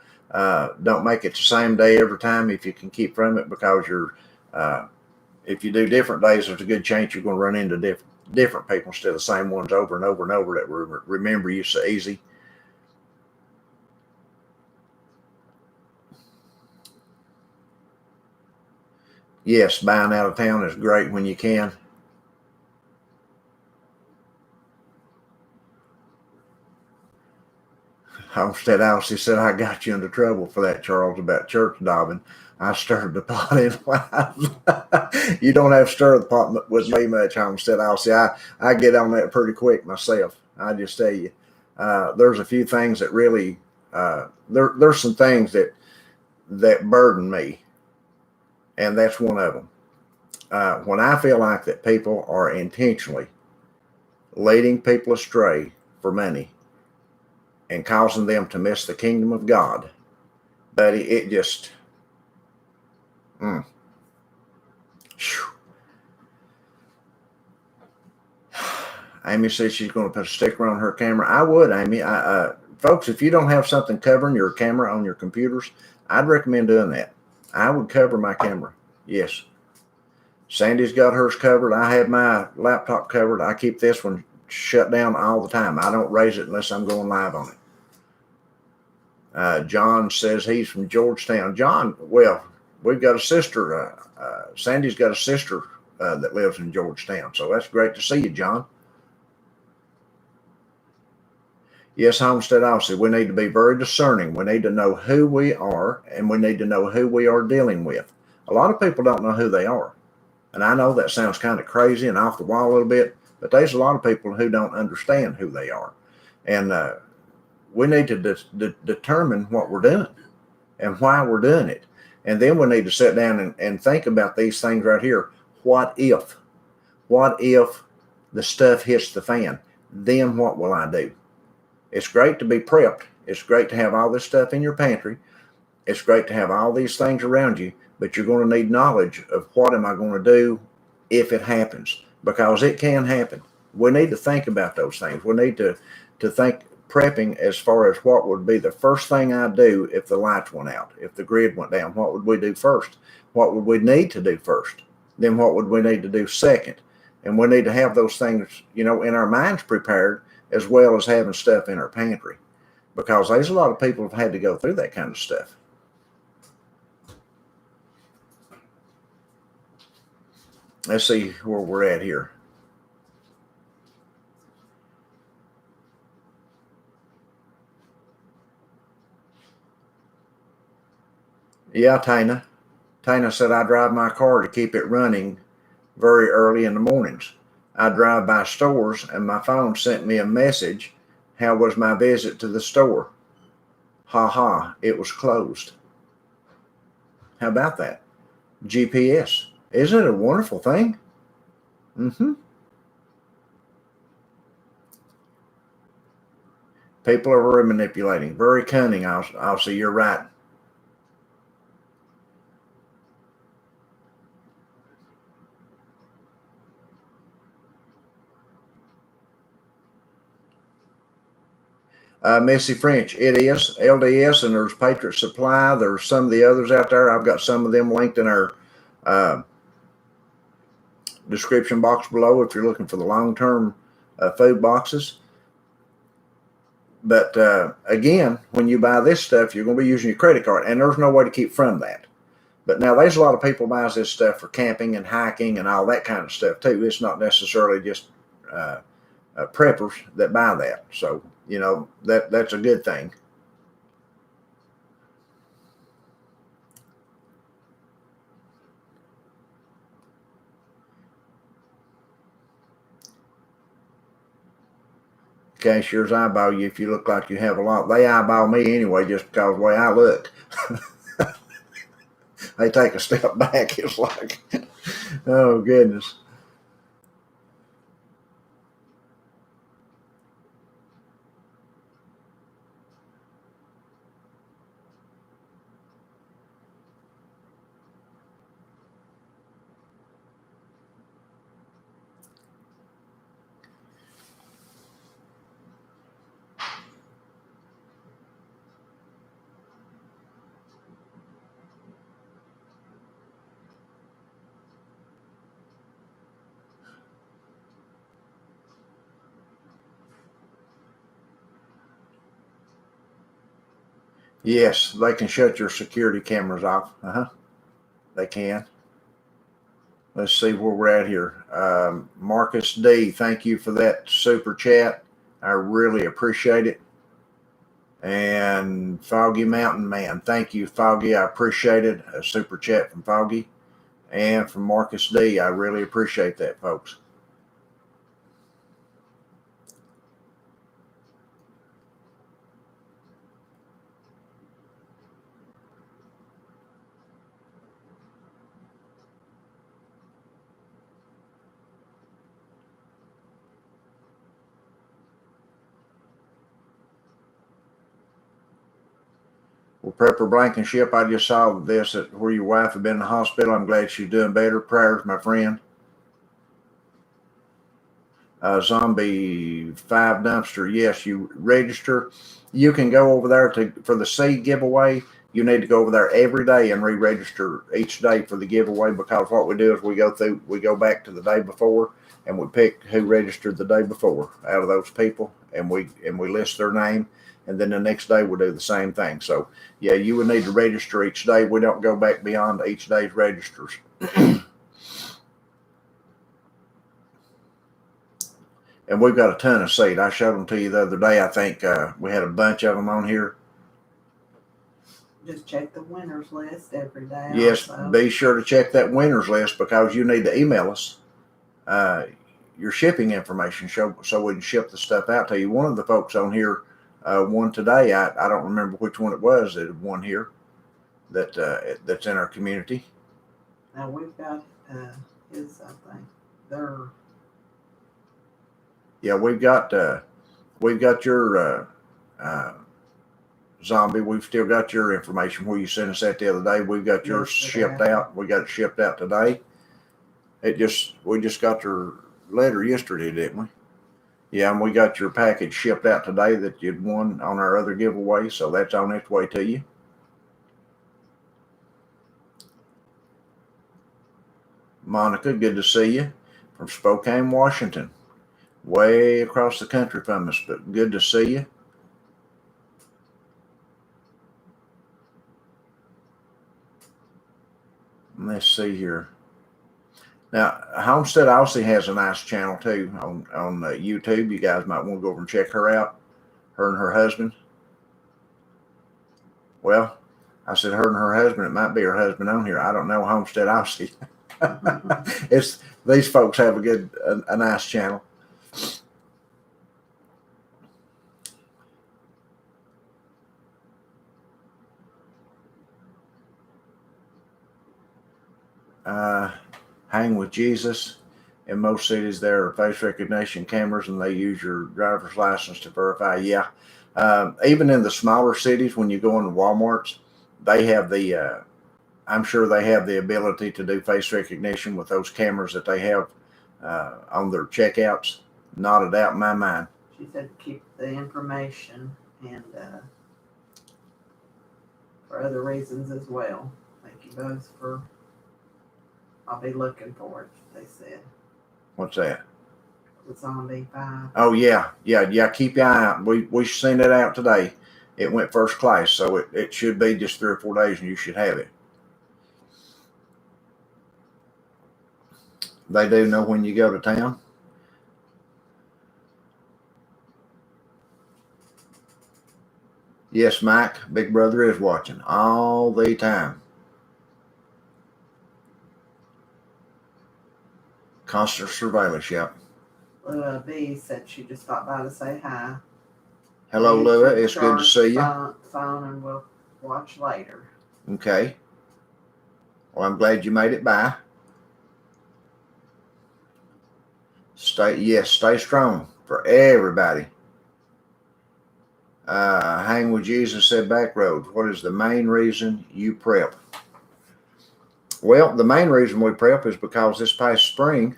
Don't make it the same day every time if you can keep from it, because if you do different days, there's a good chance you're going to run into different people instead of the same ones over and over and over that remember you so easy. Yes, buying out of town is great when you can. Homestead Alice said, I got you into trouble for that, Charles, about church daubing. I stirred the pot in while you don't have to stir the pot with me much, Homestead Alice. I get on that pretty quick myself. I just tell you, there's a few things that really, there's some things that burden me, and that's one of them. When I feel like that people are intentionally leading people astray for money and causing them to miss the kingdom of God, buddy, it just, Amy says she's going to put a sticker on her camera. I would, Amy. Folks, if you don't have something covering your camera on your computers, I'd recommend doing that. I would cover my camera. Yes. Sandy's got hers covered. I have my laptop covered. I keep this one shut down all the time. I don't raise it unless I'm going live on it. John says he's from Georgetown. John, well, we've got a sister. Sandy's got a sister that lives in Georgetown. So that's great to see you, John. Yes, Homestead Officer, we need to be very discerning. We need to know who we are, and we need to know who we are dealing with. A lot of people don't know who they are. And I know that sounds kind of crazy and off the wall a little bit, but there's a lot of people who don't understand who they are. And we need to determine what we're doing and why we're doing it. And then we need to sit down and think about these things right here. What if? What if the stuff hits the fan? Then what will I do? It's great to be prepped. It's great to have all this stuff in your pantry. It's great to have all these things around you, but you're going to need knowledge of what am I going to do if it happens, because it can happen. We need to think about those things. We need to think prepping as far as what would be the first thing I do if the lights went out, if the grid went down. What would we do first? What would we need to do first? Then what would we need to do second? And we need to have those things, in our minds prepared, as well as having stuff in our pantry, because there's a lot of people who've had to go through that kind of stuff. Let's see where we're at here. Yeah, Tina. Tina said, I drive my car to keep it running very early in the mornings. I drive by stores and my phone sent me a message. How was my visit to the store? Ha ha, it was closed. How about that? GPS. Isn't it a wonderful thing? People are very manipulating, very cunning. I'll say you're right. Missy French, it is LDS, and there's Patriot Supply. There's some of the others out there. I've got some of them linked in our description box below if you're looking for the long-term food boxes. But again, when you buy this stuff, you're going to be using your credit card, and there's no way to keep from that. But now there's a lot of people buys this stuff for camping and hiking and all that kind of stuff too. It's not necessarily just preppers that buy that. So, that's a good thing. Cashiers eyeball you if you look like you have a lot. They eyeball me anyway just because of the way I look. They take a step back. It's like, oh, goodness. Yes, they can shut your security cameras off. They can. Let's see where we're at here. Marcus D, thank you for that super chat. I really appreciate it. And Foggy Mountain Man, thank you, Foggy. I appreciate it. A super chat from Foggy and from Marcus D. I really appreciate that, folks. Well, Prepper Blankenship, I just saw this at where your wife had been in the hospital. I'm glad she's doing better. Prayers, my friend. Zombie 5 Dumpster, yes, you register. You can go over there for the seed giveaway. You need to go over there every day and re-register each day for the giveaway, because what we do is we go back to the day before and we pick who registered the day before out of those people, and we list their name, and then the next day we'll do the same thing. So yeah, you would need to register each day. We don't go back beyond each day's registers. And we've got a ton of seed. I showed them to you the other day. I think we had a bunch of them on here. Just check the winners list every day. Yes, also. be sure to check that winners list, because you need to email us your shipping information so we can ship the stuff out to you. One of the folks on here won today. I don't remember which one it was that won here that's in our community. Now we've got his, I think. Yeah, we've got your Zombie. We've still got your information where you sent us that the other day. We've got yours shipped out. We got it shipped out today. We just got your letter yesterday, didn't we? Yeah, and we got your package shipped out today that you'd won on our other giveaway, so that's on its way to you. Monica, good to see you from Spokane, Washington. Way across the country from us, but good to see you. Let's see here. Now, Homestead Aussie has a nice channel too on YouTube. You guys might want to go over and check her out. Her and her husband. Well, I said her and her husband. It might be her husband on here. I don't know. Homestead Aussie. These folks have a nice channel. Hang with Jesus. In most cities, there are face recognition cameras, and they use your driver's license to verify. Yeah. Even in the smaller cities, when you go into Walmarts, they have I'm sure they have the ability to do face recognition with those cameras that they have on their checkouts. Not a doubt in my mind. She said keep the information, and for other reasons as well. Thank you both for. I'll be looking for it, they said. What's that? The Zombie 5. Oh, yeah. Keep your eye out. We sent it out today. It went first class, so it should be just 3 or 4 days, and you should have it. They do know when you go to town. Yes, Mike, Big Brother is watching all the time. Constant surveillance, yep. Lua B said she just stopped by to say hi. Hello, Lua. It's good to see you. Phone, and we'll watch later. Okay. Well, I'm glad you made it by. Stay strong for everybody. Hang with Jesus said back roads. What is the main reason you prep? Well, the main reason we prep is because this past spring,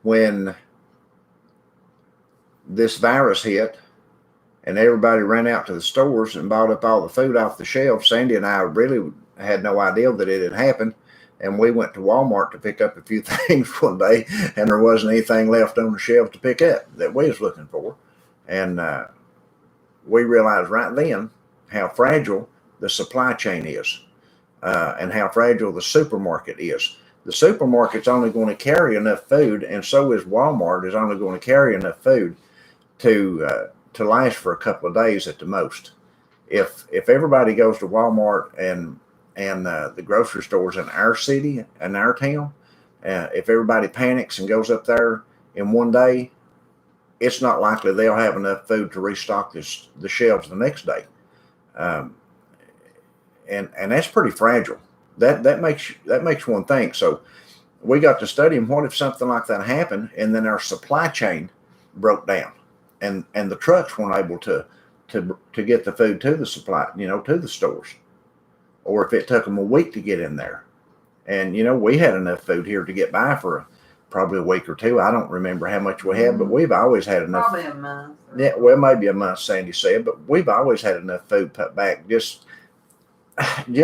when this virus hit and everybody ran out to the stores and bought up all the food off the shelf, Sandy and I really had no idea that it had happened. And we went to Walmart to pick up a few things one day, and there wasn't anything left on the shelf to pick up that we was looking for. And we realized right then how fragile the supply chain is, and how fragile the supermarket is. The supermarket's only going to carry enough food, and so is Walmart is only going to carry enough food to last for a couple of days at the most. If everybody goes to Walmart and the grocery stores in our city and our town, if everybody panics and goes up there in one day, it's not likely they'll have enough food to restock the shelves the next day. Um, and that's pretty fragile. That makes one think. So we got to studying, what if something like that happened and then our supply chain broke down and the trucks weren't able to get the food to the supply, to the stores, or if it took them a week to get in there. And we had enough food here to get by for probably a week or two. I don't remember how much we had, but we've always had enough. Probably a month. Yeah, well, maybe a month, Sandy said, but we've always had enough food put back just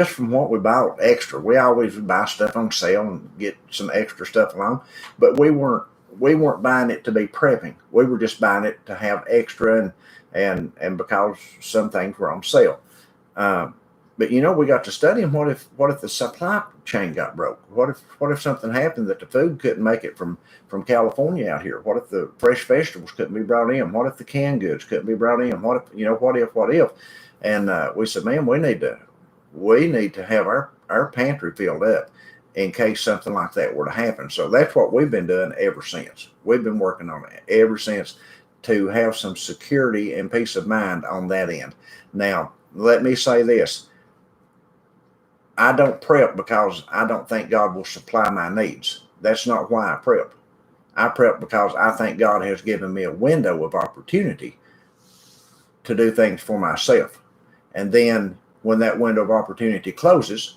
from what we bought extra. We always would buy stuff on sale and get some extra stuff along, but we weren't buying it to be prepping. We were just buying it to have extra and because some things were on sale. But we got to studying, what if the supply chain got broke? What if something happened that the food couldn't make it from California out here? What if the fresh vegetables couldn't be brought in? What if the canned goods couldn't be brought in? What if? And we said, man, we need to have our pantry filled up in case something like that were to happen. So that's what we've been doing ever since. We've been working on it ever since to have some security and peace of mind on that end. Now, let me say this. I don't prep because I don't think God will supply my needs. That's not why I prep. I prep because I think God has given me a window of opportunity to do things for myself. And then when that window of opportunity closes,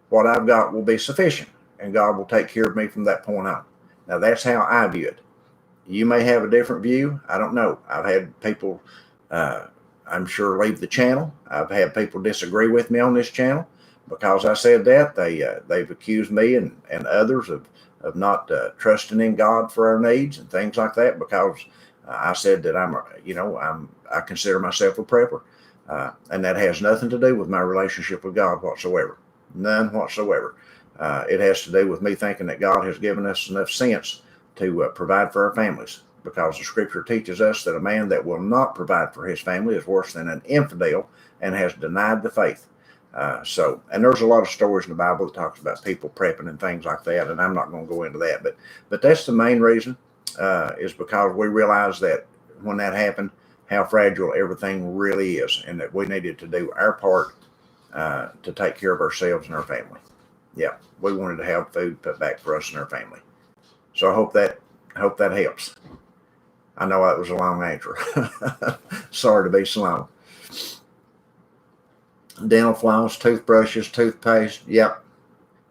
what I've got will be sufficient, and God will take care of me from that point on. Now, that's how I view it. You may have a different view. I don't know. I've had people, I'm sure, leave the channel. I've had people disagree with me on this channel because I said that. They've accused me and others of not trusting in God for our needs and things like that because I said that I consider myself a prepper. And that has nothing to do with my relationship with God whatsoever. None whatsoever. It has to do with me thinking that God has given us enough sense to provide for our families, because the scripture teaches us that a man that will not provide for his family is worse than an infidel and has denied the faith. And there's a lot of stories in the Bible that talks about people prepping and things like that, and I'm not going to go into that, but that's the main reason, is because we realized that when that happened, how fragile everything really is, and that we needed to do our part to take care of ourselves and our family. Yeah, we wanted to have food put back for us and our family. So I hope that helps. I know that was a long answer. Sorry to be so long. Dental floss, toothbrushes, toothpaste. Yep.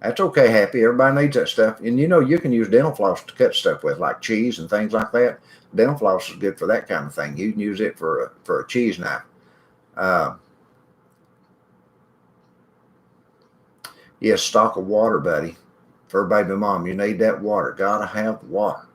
That's okay, Happy. Everybody needs that stuff. And you can use dental floss to cut stuff with, like cheese and things like that. Dental floss is good for that kind of thing. You can use it for a cheese knife. Yes, stock of water, buddy. For baby mom, you need that water. Gotta have water.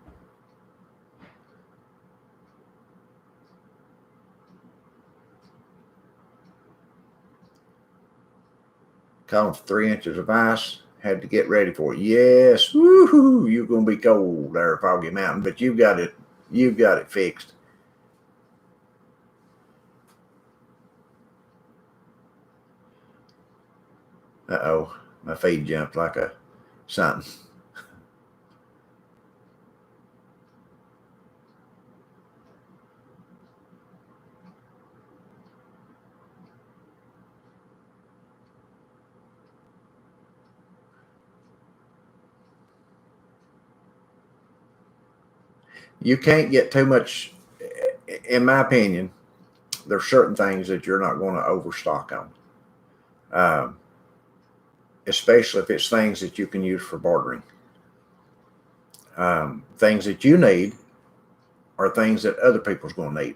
Caught 3 inches of ice. Had to get ready for it. Yes, woohoo! You're gonna be cold there, Foggy Mountain, but you've got it fixed. Uh-oh, my feed jumped like a something. You can't get too much, in my opinion. There's certain things that you're not going to overstock on, especially if it's things that you can use for bartering. Things that you need are things that other people's going to need,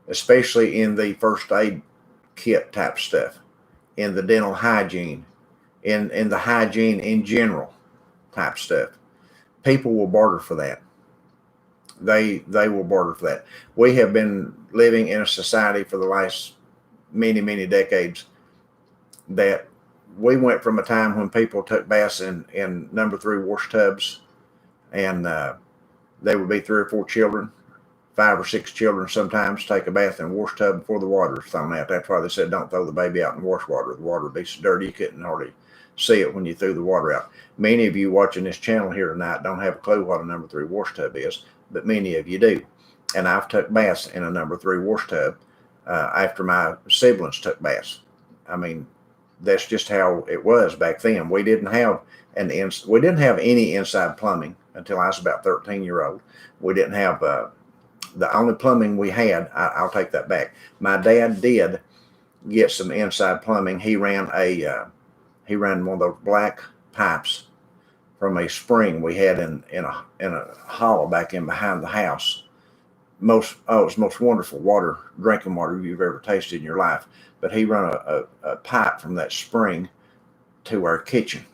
especially in the first aid kit type stuff, in the dental hygiene, in the hygiene in general type stuff. People will barter for that. They will barter for that. We have been living in a society for the last many decades that we went from a time when people took baths in number 3 wash tubs, and they would be 3 or 4 children, 5 or 6 children sometimes take a bath in a wash tub before the water is thrown out. That's why they said don't throw the baby out in wash water. The water would be so dirty you couldn't hardly see it when you threw the water out. Many of you watching this channel here tonight don't have a clue what a number 3 wash tub is, but many of you do. And I've took baths in a number 3 wash tub after my siblings took baths. I mean, that's just how it was back then. We didn't have any inside plumbing until I was about 13-year-old. We didn't have the only plumbing we had. I'll take that back. My dad did get some inside plumbing. He ran one of those black pipes from a spring we had in a hollow back in behind the house. It was the most wonderful drinking water you've ever tasted in your life. But he ran a pipe from that spring to our kitchen,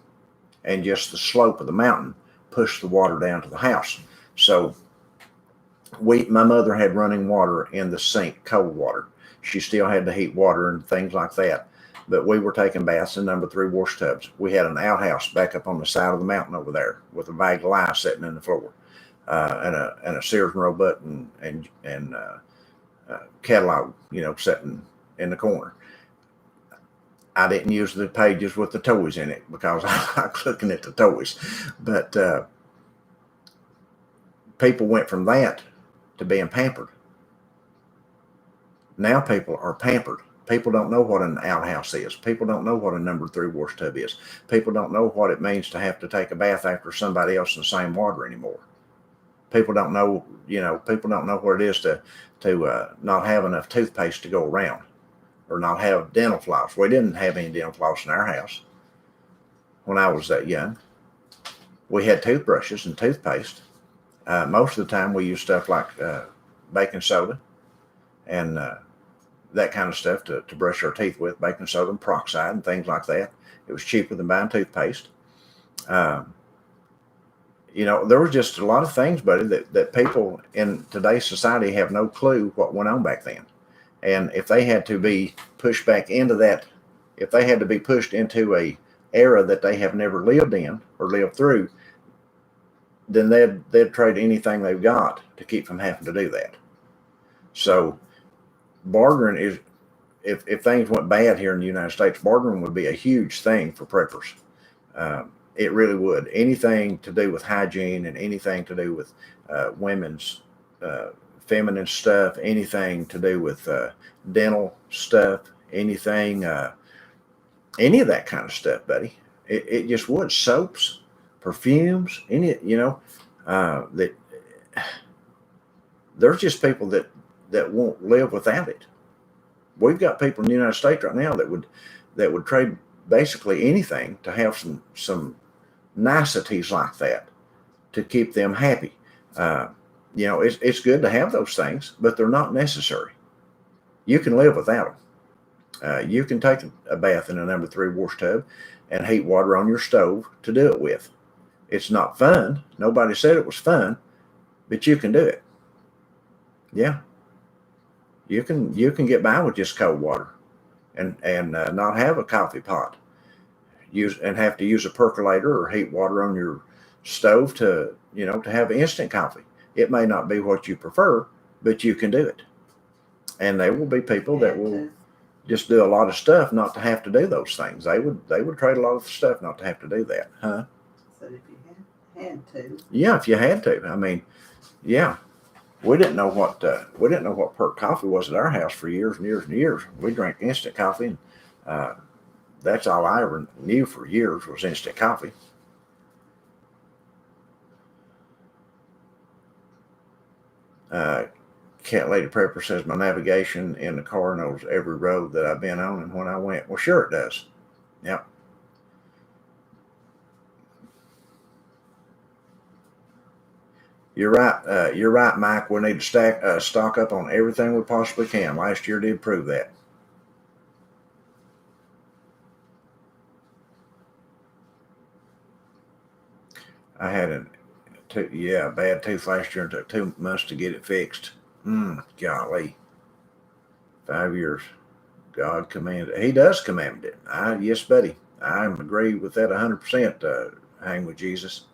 and just the slope of the mountain pushed the water down to the house. So my mother had running water in the sink, cold water. She still had to heat water and things like that. But we were taking baths in number 3 wash tubs. We had an outhouse back up on the side of the mountain over there with a bag of lye sitting in the floor, and a Sears and Roebuck and catalog, sitting in the corner. I didn't use the pages with the toys in it because I was looking at the toys. But people went from that to being pampered. Now people are pampered. People don't know what an outhouse is. People don't know what a number 3 wash tub is. People don't know what it means to have to take a bath after somebody else in the same water anymore. People don't know, what it is to not have enough toothpaste to go around, or not have dental floss. We didn't have any dental floss in our house when I was that young. We had toothbrushes and toothpaste. Most of the time we used stuff like baking soda and that kind of stuff to brush our teeth with, baking soda and peroxide and things like that. It was cheaper than buying toothpaste. There was just a lot of things, buddy, that people in today's society have no clue what went on back then. And if they had to be pushed back into that, if they had to be pushed into a era that they have never lived in or lived through, then they'd trade anything they've got to keep from having to do that. So bartering is, if things went bad here in the United States, bartering would be a huge thing for preppers. It really would. Anything to do with hygiene and anything to do with women's feminine stuff, anything to do with dental stuff, anything, any of that kind of stuff, buddy. It just would. Soaps, perfumes, that there's just people that won't live without it. We've got people in the United States right now that would trade basically anything to have some niceties like that to keep them happy. It's good to have those things, but they're not necessary. You can live without them. You can take a bath in a number 3 wash tub and heat water on your stove to do it with. It's not fun. Nobody said it was fun, but you can do it. Yeah. You can get by with just cold water and not have a coffee pot. And have to use a percolator or heat water on your stove to have instant coffee. It may not be what you prefer, but you can do it. And there will be people that will just do a lot of stuff not to have to do those things. They would trade a lot of stuff not to have to do that, huh? So if you had to. Yeah, if you had to. I mean, yeah. We didn't know what perk coffee was at our house for years and years and years. We drank instant coffee, and that's all I ever knew for years was instant coffee. Cat Lady Prepper says my navigation in the car knows every road that I've been on and when I went. Well, sure it does. Yep. You're right, Mike. We need to stock up on everything we possibly can. Last year did prove that. I had a bad tooth last year and took 2 months to get it fixed. Golly. 5 years. God commanded. He does command it. Yes, buddy. I agree with that 100%. Hang with Jesus.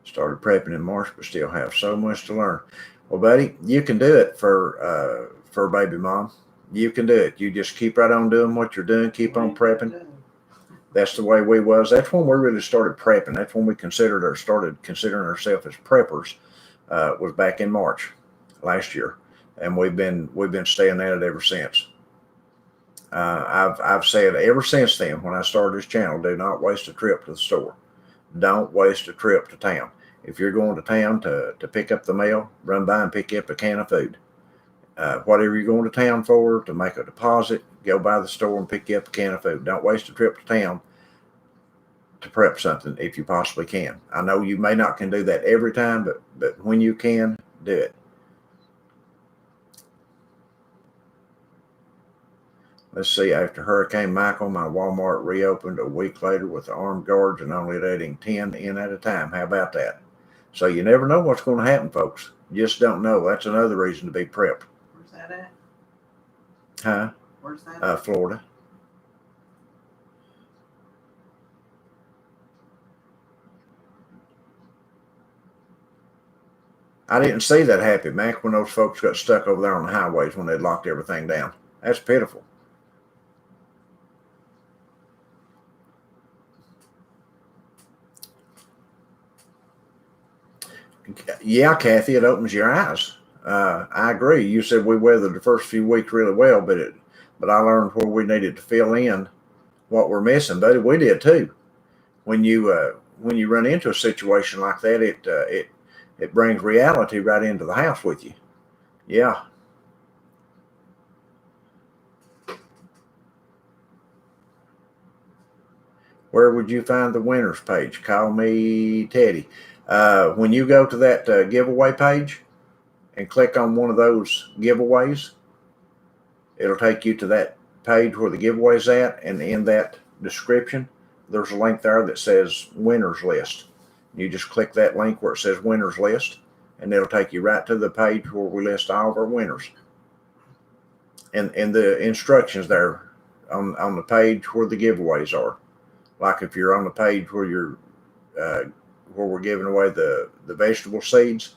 Started prepping in March, but still have so much to learn. Well, buddy, you can do it for baby mom. You can do it. You just keep right on doing what you're doing. Keep on prepping. That's the way we was. That's when we really started prepping. That's when we started considering ourselves as preppers. Was back in March last year, and we've been staying at it ever since. I've said ever since then, when I started this channel, do not waste a trip to the store. Don't waste a trip to town. If you're going to town to pick up the mail, run by and pick up a can of food. Whatever you're going to town for, to make a deposit, go by the store and pick you up a can of food. Don't waste a trip to town to prep something if you possibly can. I know you may not can do that every time, but when you can, do it. Let's see, after Hurricane Michael, my Walmart reopened a week later with the armed guards and only letting 10 in at a time. How about that? So you never know what's going to happen, folks. You just don't know. That's another reason to be prepped. Where's that at? Huh? Where's that at? Florida. I didn't see that happy, Mac, when those folks got stuck over there on the highways when they locked everything down. That's pitiful. Yeah, Kathy, it opens your eyes. I agree. You said we weathered the first few weeks really well, but I learned where we needed to fill in what we're missing, buddy. We did too. When you run into a situation like that, it brings reality right into the house with you. Yeah. Where would you find the winners page? Call me Teddy. When you go to that giveaway page and click on one of those giveaways, it'll take you to that page where the giveaway's at, and in that description, there's a link there that says winners list. You just click that link where it says winners list, and it'll take you right to the page where we list all of our winners. And the instructions there on the page where the giveaways are. Like if you're on the page where where we're giving away the vegetable seeds,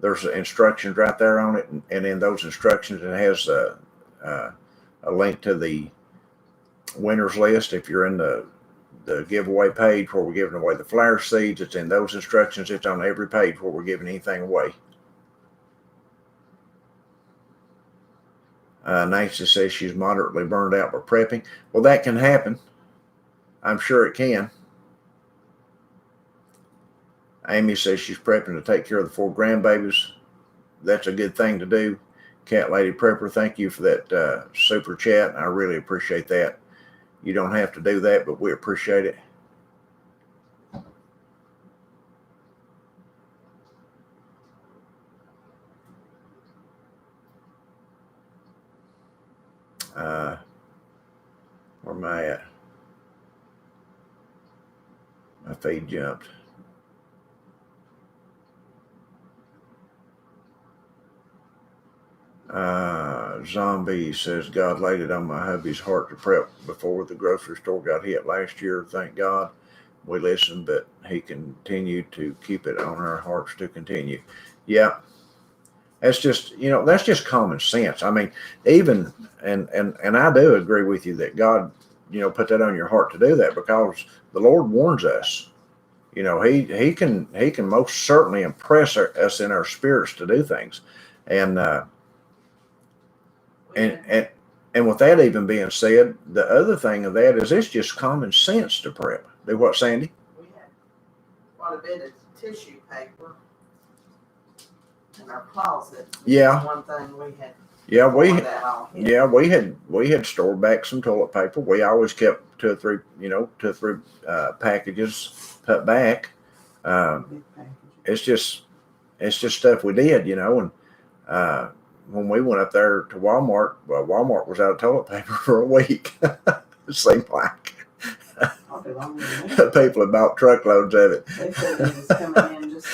there's instructions right there on it, and in those instructions it has a link to the winners list. If you're in the giveaway page where we're giving away the flower seeds, it's in those instructions. It's on every page where we're giving anything away. Nancy says she's moderately burned out by prepping. Well, that can happen. I'm sure it can. Amy says she's prepping to take care of the 4 grandbabies. That's a good thing to do. Cat Lady Prepper, thank you for that super chat. I really appreciate that. You don't have to do that, but we appreciate it. Where am I at? My feed jumped. Zombie says God laid it on my hubby's heart to prep before the grocery store got hit last year. Thank God we listened, but he continued to keep it on our hearts to continue. Yeah, that's just, that's just common sense. I mean, even and I do agree with you that God, put that on your heart to do that, because the Lord warns us. He can most certainly impress us in our spirits to do things, and with that even being said, the other thing of that is it's just common sense to prep. Do what, Sandy? We had quite a bit of tissue paper in our closet. Yeah. One thing we had. Yeah, we had stored back some toilet paper. We always kept two or three packages put back. It's just stuff we did, and when we went up there to Walmart, well, Walmart was out of toilet paper for a week. It seemed like people had bought truckloads of it. They said it was coming in just.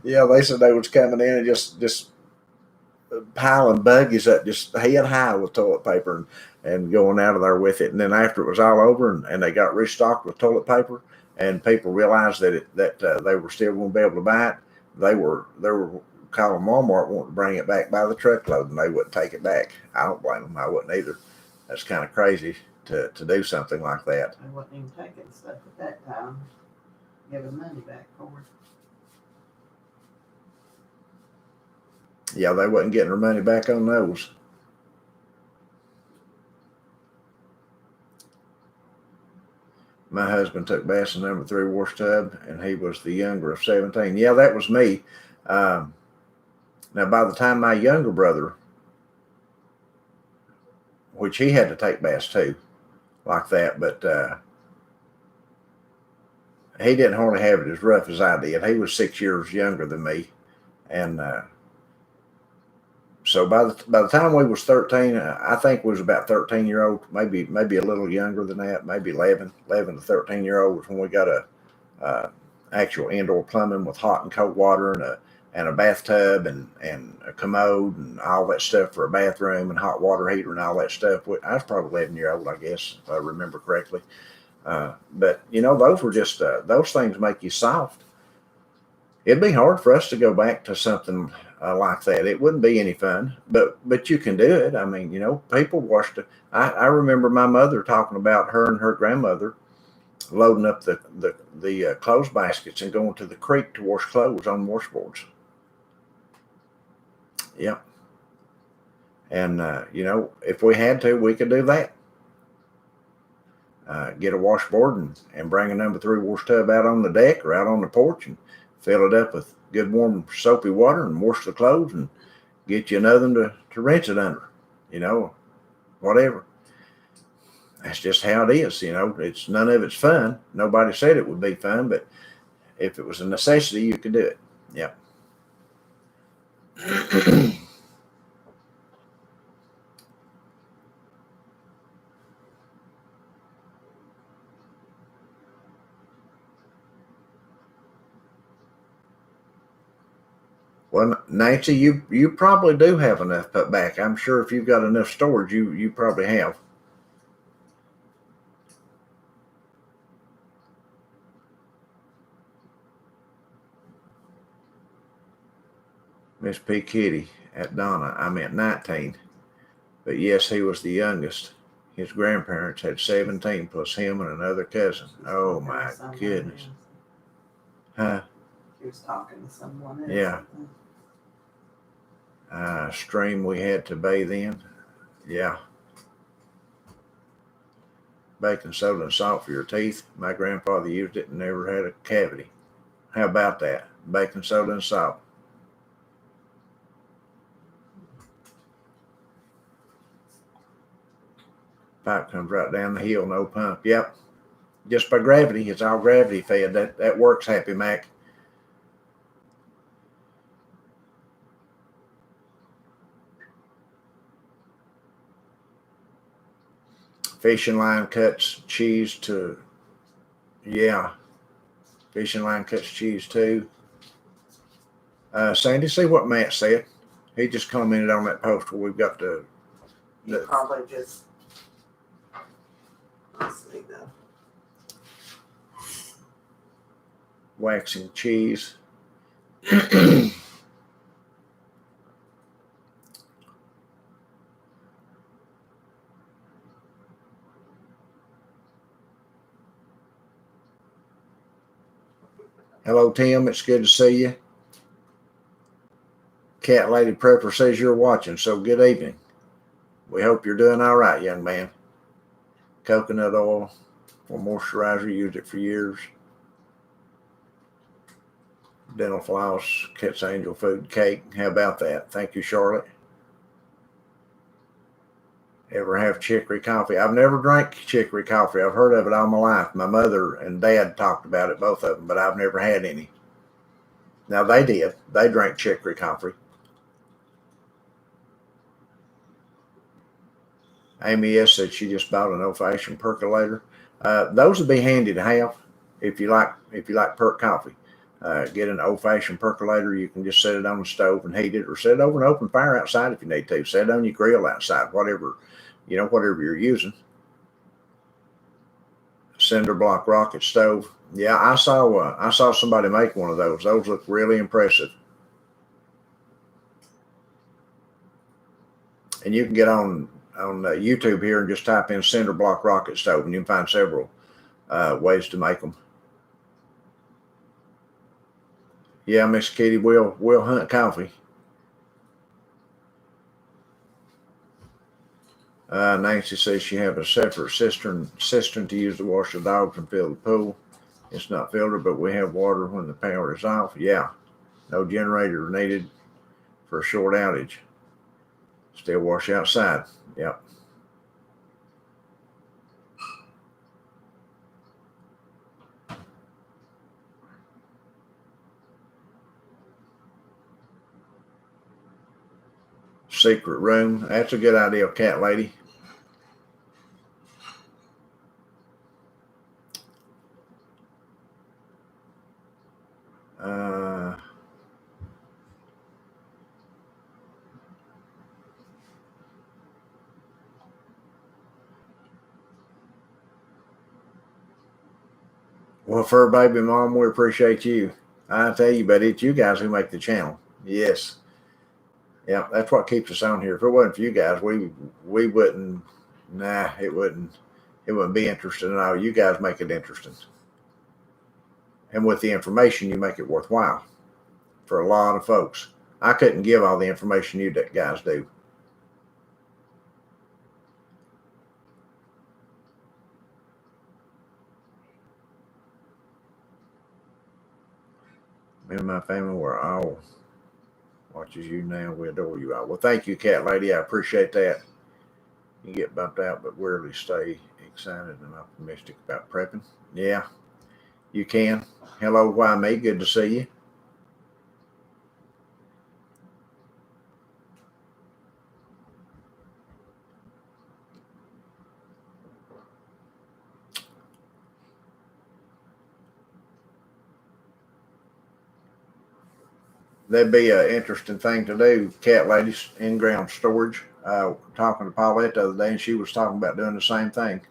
Yeah, they said they was coming in and just piling buggies up just head high with toilet paper and going out of there with it. And then after it was all over and they got restocked with toilet paper and people realized that they were still going to be able to buy it, they were calling Walmart wanting to bring it back by the truckload and they wouldn't take it back. I don't blame them. I wouldn't either. That's kind of crazy to do something like that. I wasn't even taking stuff at that time, giving money back for it. Yeah, they wasn't getting their money back on those. My husband took baths in number 3 wash tub, and he was the younger of 17. Yeah, that was me. Now, by the time my younger brother, which he had to take baths too, like that, but he didn't hardly have it as rough as I did. He was 6 years younger than me, and so by the time we was 13, I think we was about 13-year-old, maybe a little younger than that, maybe 11 to 13-year-old was when we got a actual indoor plumbing with hot and cold water and a bathtub and a commode and all that stuff for a bathroom and hot water heater and all that stuff. I was probably 11-year-old, I guess, if I remember correctly. But those were just those things make you soft. It'd be hard for us to go back to something like that. It wouldn't be any fun, but you can do it. I mean, people washed it. I remember my mother talking about her and her grandmother loading up the clothes baskets and going to the creek to wash clothes on washboards. Yep. And if we had to, we could do that. Get a washboard and bring a number 3 wash tub out on the deck or out on the porch and fill it up with good warm soapy water and wash the clothes and get you another one to rinse it under, whatever. That's just how it is, it's none of it's fun. Nobody said it would be fun, but if it was a necessity, you could do it. Yep. Well, Nancy, you probably do have enough put back. I'm sure if you've got enough storage, you probably have. Miss P. Kitty at Donna, I meant 19. But yes, he was the youngest. His grandparents had 17 plus him and another cousin. Oh my goodness. Huh? He was talking to someone else. Yeah. Stream we had to bathe in. Yeah. Baking soda and salt for your teeth. My grandfather used it and never had a cavity. How about that? Baking soda and salt. Pipe comes right down the hill, no pump. Yep. Just by gravity. It's all gravity fed. That works, Happy Mac. Fishing line cuts cheese to, yeah. Fishing line cuts cheese too. Sandy, see what Matt said. He just commented on that post where we've got the You probably just, let's see though. waxing cheese. Hello, Tim. It's good to see you. Cat Lady Prepper says you're watching, so good evening. We hope you're doing all right, young man. Coconut oil for moisturizer, used it for years. Dental floss, Cat's Angel food cake. How about that? Thank you, Charlotte. Ever have chicory coffee? I've never drank chicory coffee. I've heard of it all my life. My mother and dad talked about it, both of them, but I've never had any. Now they did. They drank chicory coffee. Amy S. said she just bought an old-fashioned percolator. Those would be handy to have if you like perk coffee. Get an old-fashioned percolator. You can just set it on the stove and heat it, or set it over an open fire outside if you need to. Set it on your grill outside, whatever you're using. Cinder block rocket stove. Yeah, I saw somebody make one of those. Those look really impressive. And you can get on YouTube here and just type in cinder block rocket stove, and you can find several ways to make them. Yeah, Miss Kitty, we'll hunt coffee. Nancy says she has a separate cistern to use to wash the dogs and fill the pool. It's not filtered, but we have water when the power is off. Yeah, no generator needed for a short outage. Still wash outside. Yep. Secret room. That's a good idea, cat lady. Well, Fur Baby Mom, we appreciate you. I tell you, but it's you guys who make the channel. Yes. Yeah, that's what keeps us on here. If it wasn't for you guys, we wouldn't. Nah, it wouldn't be interesting at all. You guys make it interesting, and with the information, you make it worthwhile for a lot of folks. I couldn't give all the information you guys do. Me and my family were all watches you now. We adore you all. Well, thank you, cat lady. I appreciate that. You get bumped out, but rarely stay excited and optimistic about prepping. Yeah, you can. Hello, why me? Good to see you. That'd be an interesting thing to do, cat ladies, in-ground storage. Talking to Paulette the other day, and she was talking about doing the same thing.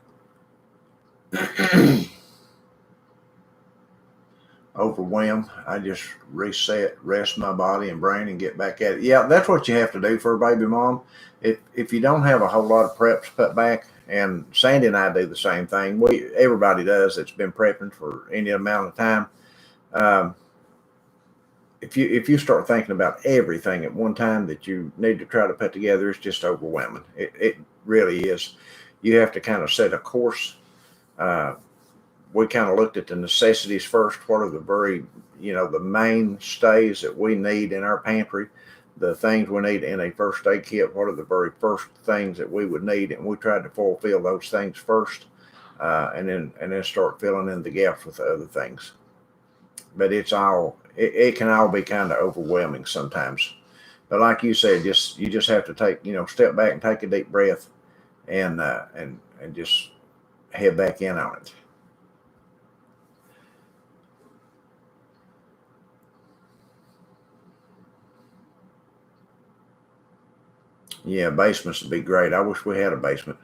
Overwhelmed. I just reset, rest my body and brain, and get back at it. Yeah, that's what you have to do for a baby mom. If you don't have a whole lot of prep to put back, and Sandy and I do the same thing. Everybody does that's been prepping for any amount of time. If you start thinking about everything at one time that you need to try to put together, it's just overwhelming. It really is. You have to kind of set a course. We kind of looked at the necessities first. What are the mainstays that we need in our pantry, the things we need in a first aid kit? What are the very first things that we would need? And we tried to fulfill those things first, and then start filling in the gaps with the other things. But it can all be kind of overwhelming sometimes. But like you said, you just have to step back and take a deep breath, and just head back in on it. Yeah, basements would be great. I wish we had a basement.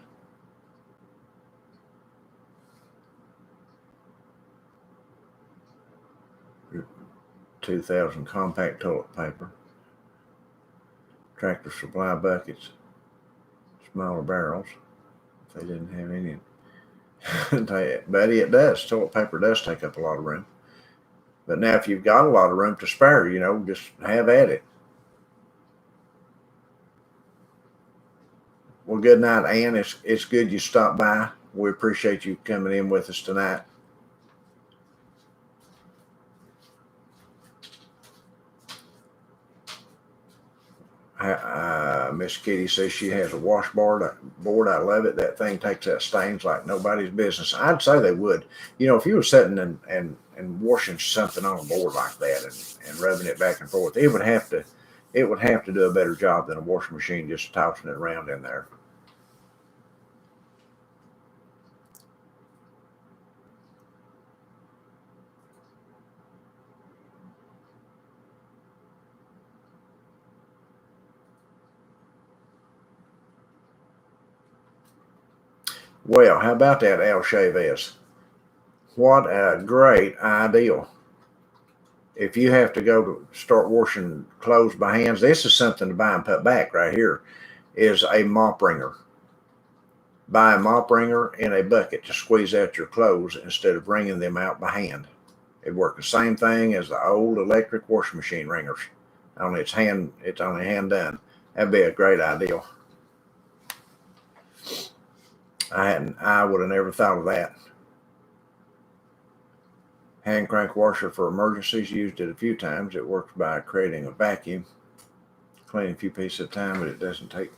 2,000 compact toilet paper, Tractor Supply buckets, smaller barrels. If they didn't have any. Buddy, it does. Toilet paper does take up a lot of room. But now, if you've got a lot of room to spare, just have at it. Well, good night, Ann. It's good you stopped by. We appreciate you coming in with us tonight. Miss Kitty says she has a washboard. I love it. That thing takes out stains like nobody's business. I'd say they would. If you were sitting and washing something on a board like that and rubbing it back and forth, it would have to do a better job than a washing machine just tossing it around in there. Well, how about that, Al Chavez? What a great idea. If you have to go to start washing clothes by hands, this is something to buy and put back right here, is a mop wringer. Buy a mop wringer in a bucket to squeeze out your clothes instead of wringing them out by hand. It works the same thing as the old electric washing machine wringers. Only it's only hand done. That'd be a great idea. I would have never thought of that. Hand crank washer for emergencies. Used it a few times. It works by creating a vacuum, cleaning a few pieces at a time, but it doesn't take.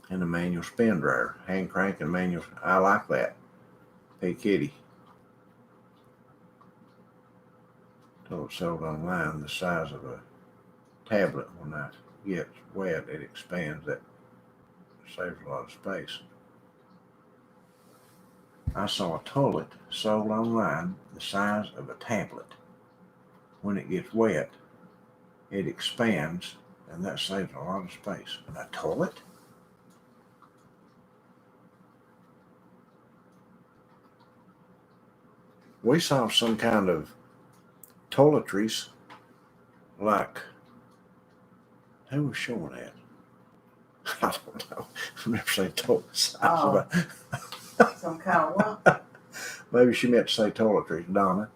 And a manual spin dryer. Hand crank and manual. I like that. Hey, kitty. Till it's sold online, the size of a tablet. When that gets wet, it expands. That saves a lot of space. I saw a toilet sold online the size of a tablet. When it gets wet, it expands, and that saves a lot of space. A toilet? We saw some kind of toiletries, like, who was showing that? I don't know. I've never seen toilet size of a. Some kind of what? Maybe she meant to say toiletries, Donna.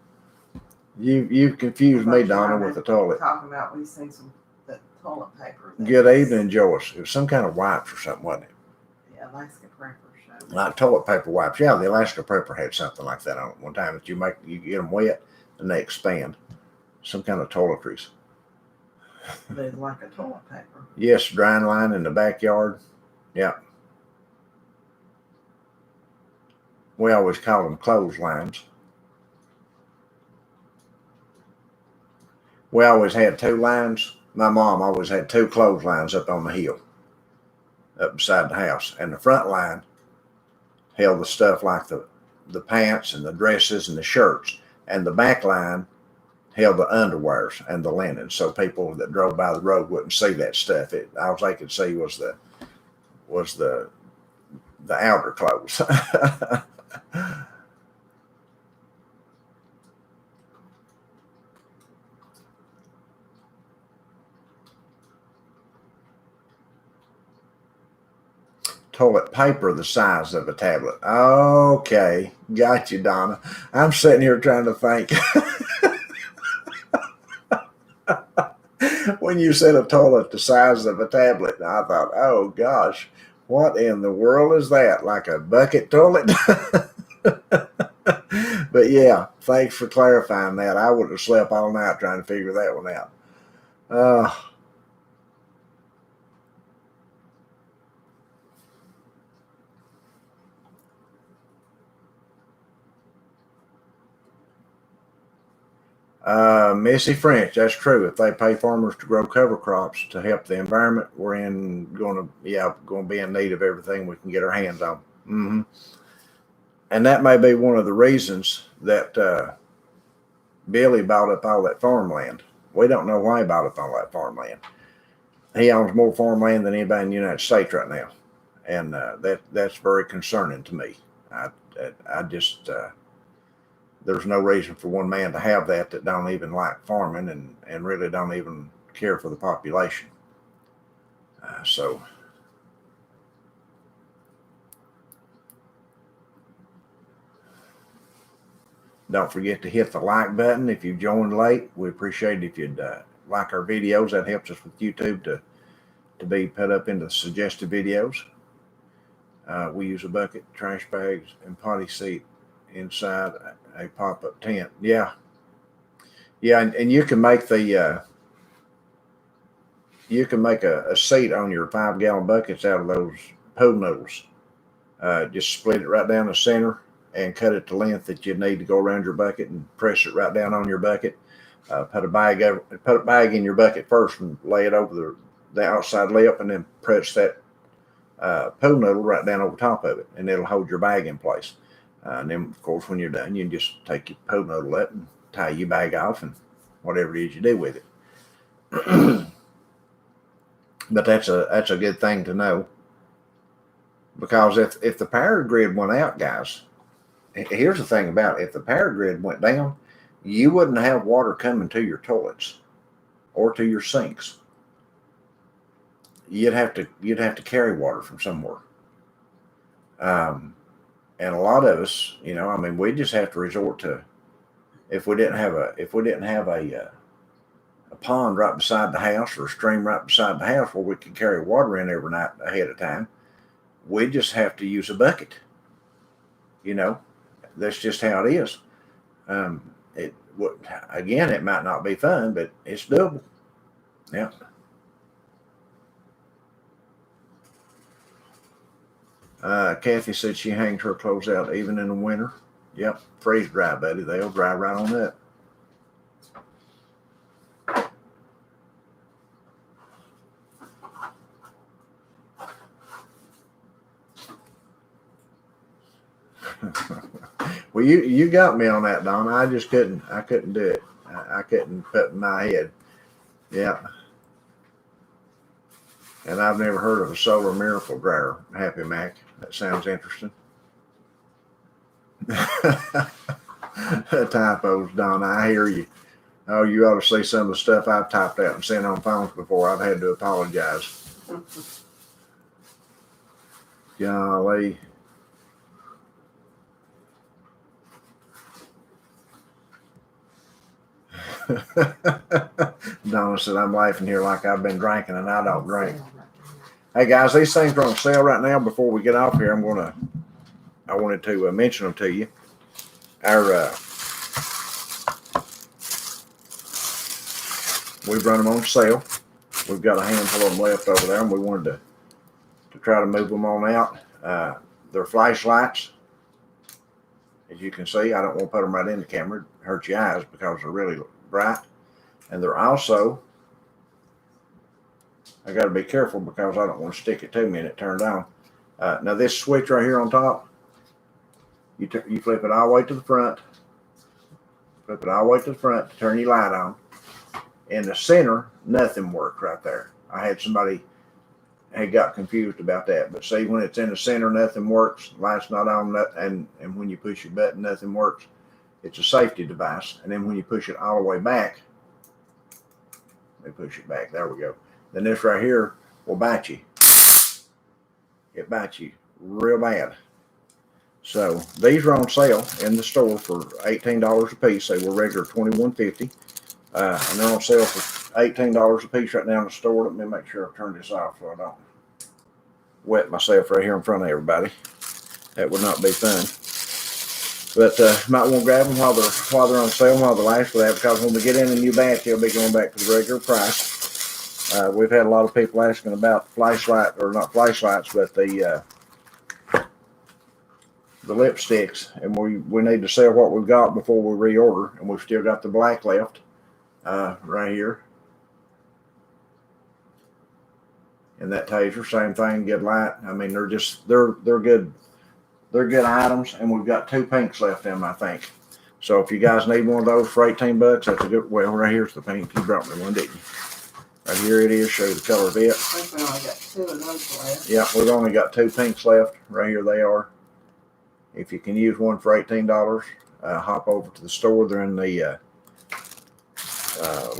You've confused me, Donna, with the toilet. Talking about we've seen some the toilet paper. Good evening, Joyce. It was some kind of wipes or something, wasn't it? Yeah, Alaska Prepper show. Like toilet paper wipes. Yeah, the Alaska Prepper had something like that on it one time. That you get them wet and they expand. Some kind of toiletries. They're like a toilet paper. Yes, drying line in the backyard. Yeah. We always call them clotheslines. We always had two lines. My mom always had two clotheslines up on the hill, up beside the house. And the front line held the stuff like the pants and the dresses and the shirts. And the back line held the underwears and the linen. So people that drove by the road wouldn't see that stuff. All they could see was the outer clothes. Toilet paper the size of a tablet. Okay, got you, Donna. I'm sitting here trying to think. When you said a toilet the size of a tablet, I thought, oh gosh, what in the world is that? Like a bucket toilet? But yeah, thanks for clarifying that. I would have slept all night trying to figure that one out. Missy French, that's true. If they pay farmers to grow cover crops to help the environment, we're going to be in need of everything we can get our hands on. Mm-hmm. And that may be one of the reasons that Billy bought up all that farmland. We don't know why he bought up all that farmland. He owns more farmland than anybody in the United States right now, and that's very concerning to me. I just there's no reason for one man to have that don't even like farming and really don't even care for the population. So don't forget to hit the like button if you've joined late. We appreciate it if you'd like our videos. That helps us with YouTube to be put up into suggested videos. We use a bucket, trash bags, and potty seat inside a pop-up tent. Yeah, and you can make a seat on your 5-gallon buckets out of those pool noodles. Just split it right down the center and cut it to length that you need to go around your bucket and press it right down on your bucket. Put a bag in your bucket first and lay it over the outside lip, and then press that pool noodle right down over top of it, and it'll hold your bag in place. And then, of course, when you're done, you can just take your pool noodle up and tie your bag off and whatever it is you do with it. But that's a good thing to know, because if the power grid went out, guys, here's the thing about it. If the power grid went down, you wouldn't have water coming to your toilets or to your sinks. You'd have to carry water from somewhere. And a lot of us, I mean, we just have to resort to, if we didn't have a pond right beside the house or a stream right beside the house where we could carry water in every night ahead of time, we just have to use a bucket. That's just how it is. Again, it might not be fun, but it's doable. Yeah. Kathy said she hangs her clothes out even in the winter. Yep, freeze dry, buddy. They'll dry right on up. Well, you got me on that, Donna. I just couldn't do it. I couldn't put in my head. Yeah. And I've never heard of a solar miracle dryer, Happy Mac. That sounds interesting. Typos, Donna. I hear you. Oh, you ought to see some of the stuff I've typed out and sent on phones before. I've had to apologize. Golly. Donna said, I'm laughing here like I've been drinking and I don't drink. Hey guys, these things are on sale right now. Before we get off here, I wanted to mention them to you. We've run them on sale. We've got a handful of them left over there, and we wanted to try to move them on out. They're flashlights. As you can see, I don't want to put them right in the camera. It hurts your eyes because they're really bright. And they're also, I got to be careful because I don't want to stick it to me and it turned on. Now this switch right here on top, you flip it all the way to the front. Flip it all the way to the front to turn your light on. In the center, nothing works right there. I had somebody had got confused about that. But see, when it's in the center, nothing works. Light's not on, and when you push your button, nothing works. It's a safety device. And then when you push it all the way back, let me push it back. There we go. Then this right here will bite you. It bites you real bad. So these are on sale in the store for $18 a piece. They were regular $21.50. And they're on sale for $18 a piece right now in the store. Let me make sure I turn this off so I don't wet myself right here in front of everybody. That would not be fun. But might want to grab them while they're on sale, while they last for that, because when we get in a new batch, they'll be going back to the regular price. We've had a lot of people asking about flashlight, or not flashlights, but the lipsticks, and we need to sell what we've got before we reorder, and we've still got the black left right here. And that taser, same thing, good light. I mean, they're good. They're good items, and we've got 2 pinks left in them, I think. So if you guys need one of those for $18, that's a good. Well, right here's the pink. You brought me one, didn't you? Right here it is. Show you the color of it. I think we only got 2 of those left. Yeah, we've only got 2 pinks left. Right here they are. If you can use one for $18, hop over to the store. They're in the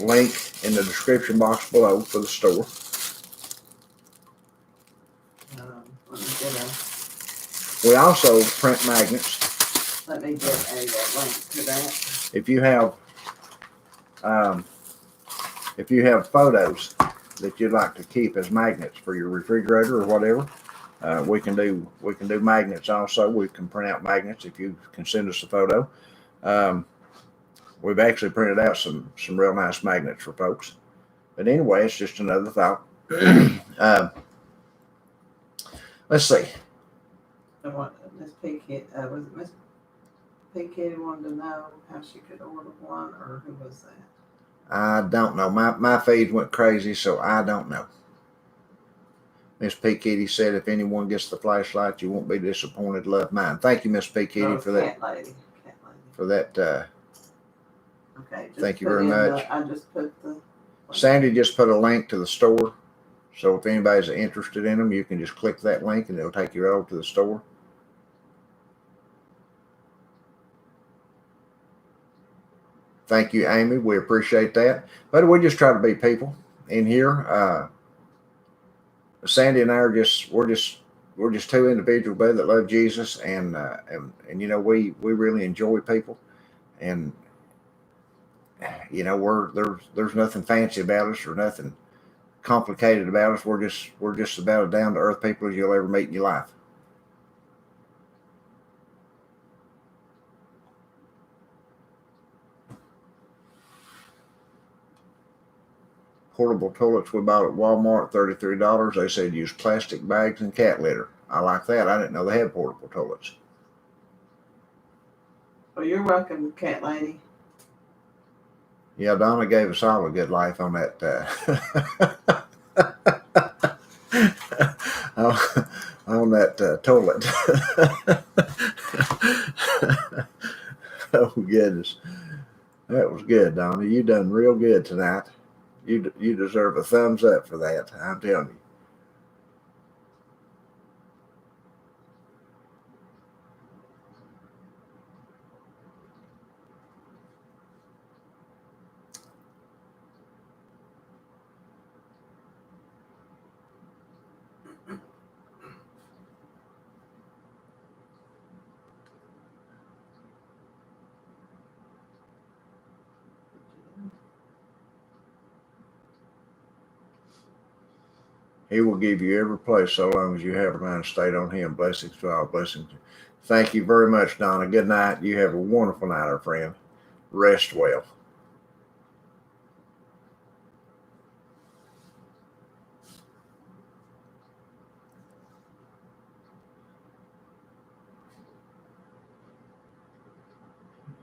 link in the description box below for the store. Let me get We also print magnets. Let me get a link to that. If you have photos that you'd like to keep as magnets for your refrigerator or whatever, we can do magnets also. We can print out magnets if you can send us a photo. We've actually printed out some real nice magnets for folks. But anyway, it's just another thought. Let's see. Miss P. Was it Miss P. Kitty wanted to know how she could order one, or who was that? I don't know. My feed went crazy, so I don't know. Miss P. Kitty said, if anyone gets the flashlight, you won't be disappointed. Love mine. Thank you, Miss P. Kitty, for that. Cat lady. For that Okay. Just Thank you put very in much. I just put the. Sandy just put a link to the store. So if anybody's interested in them, you can just click that link and it'll take you over to the store. Thank you, Amy. We appreciate that. But we just try to be people in here. Sandy and I are we're just two individuals that love Jesus, and you know, we really enjoy people, and you know, there's nothing fancy about us or nothing complicated about us. We're just about as down to earth people as you'll ever meet in your life. Portable toilets we bought at Walmart, $33. They said use plastic bags and cat litter. I like that. I didn't know they had portable toilets. Well, you're welcome, cat lady. Yeah, Donna gave us all a good life on that. On that toilet. Oh goodness, that was good, Donna. You done real good tonight. You deserve a thumbs up for that. I'm telling you. He will give you every place so long as you have a mind stayed on him. Blessings to all. Blessings. Thank you very much, Donna. Good night. You have a wonderful night, our friend. Rest well.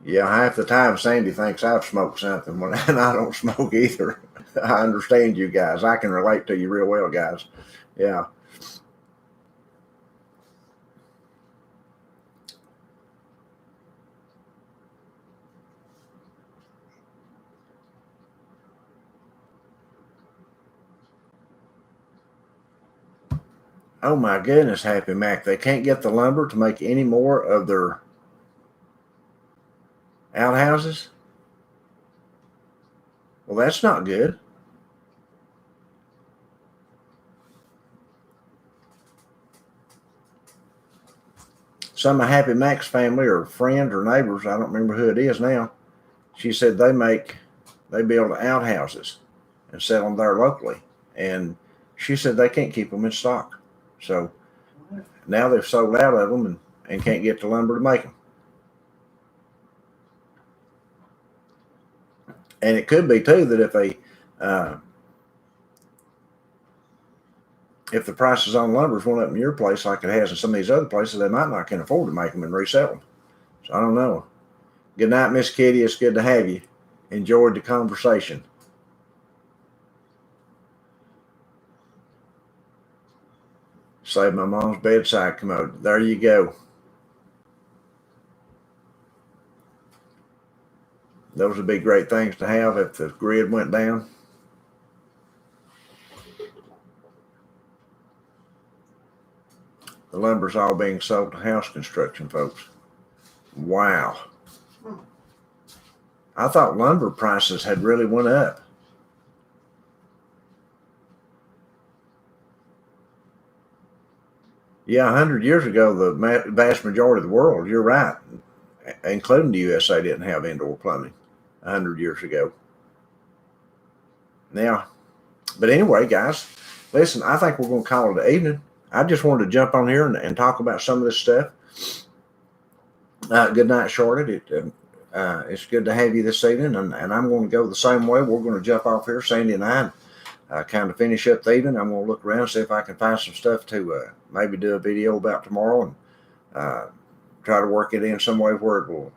Yeah, half the time Sandy thinks I've smoked something and I don't smoke either. I understand you guys. I can relate to you real well, guys. Yeah. Oh my goodness, Happy Mac. They can't get the lumber to make any more of their outhouses? Well, that's not good. Some of Happy Mac's family or friends or neighbors, I don't remember who it is now, she said they build outhouses and sell them there locally. And she said they can't keep them in stock. So now they've sold out of them and can't get the lumber to make them. And it could be too that if the prices on lumbers went up in your place like it has in some of these other places, they might not can afford to make them and resell them. So I don't know. Good night, Miss Kitty. It's good to have you. Enjoyed the conversation. Saved my mom's bedside commode. There you go. Those would be great things to have if the grid went down. The lumber's all being sold to house construction folks. Wow. I thought lumber prices had really went up. Yeah, 100 years ago, the vast majority of the world, you're right, including the USA, didn't have indoor plumbing 100 years ago. Now, but anyway, guys, listen, I think we're going to call it an evening. I just wanted to jump on here and talk about some of this stuff. Good night, Charlotte. It's good to have you this evening, and I'm going to go the same way. We're going to jump off here, Sandy and I, kind of finish up the evening. I'm going to look around, see if I can find some stuff to maybe do a video about tomorrow and try to work it in some way where it will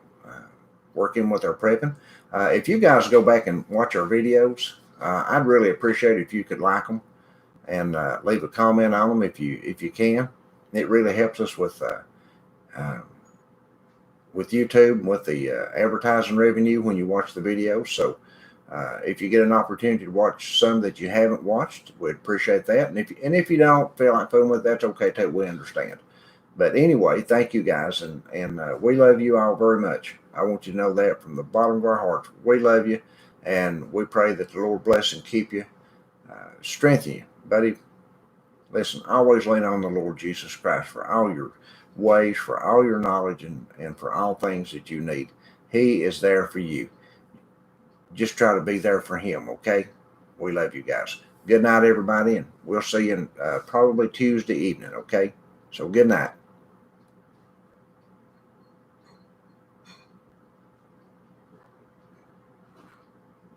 work in with our prepping. If you guys go back and watch our videos, I'd really appreciate it if you could like them and leave a comment on them if you can. It really helps us with with YouTube and with the advertising revenue when you watch the videos. So if you get an opportunity to watch some that you haven't watched, we'd appreciate that. And if you don't feel like fooling with it, that's okay too. We understand. But anyway, thank you guys, and we love you all very much. I want you to know that from the bottom of our hearts. We love you, and we pray that the Lord bless and keep you, strengthen you, buddy. Listen, always lean on the Lord Jesus Christ for all your ways, for all your knowledge, and for all things that you need. He is there for you. Just try to be there for him, okay? We love you guys. Good night, everybody, and we'll see you probably Tuesday evening, okay? So good night.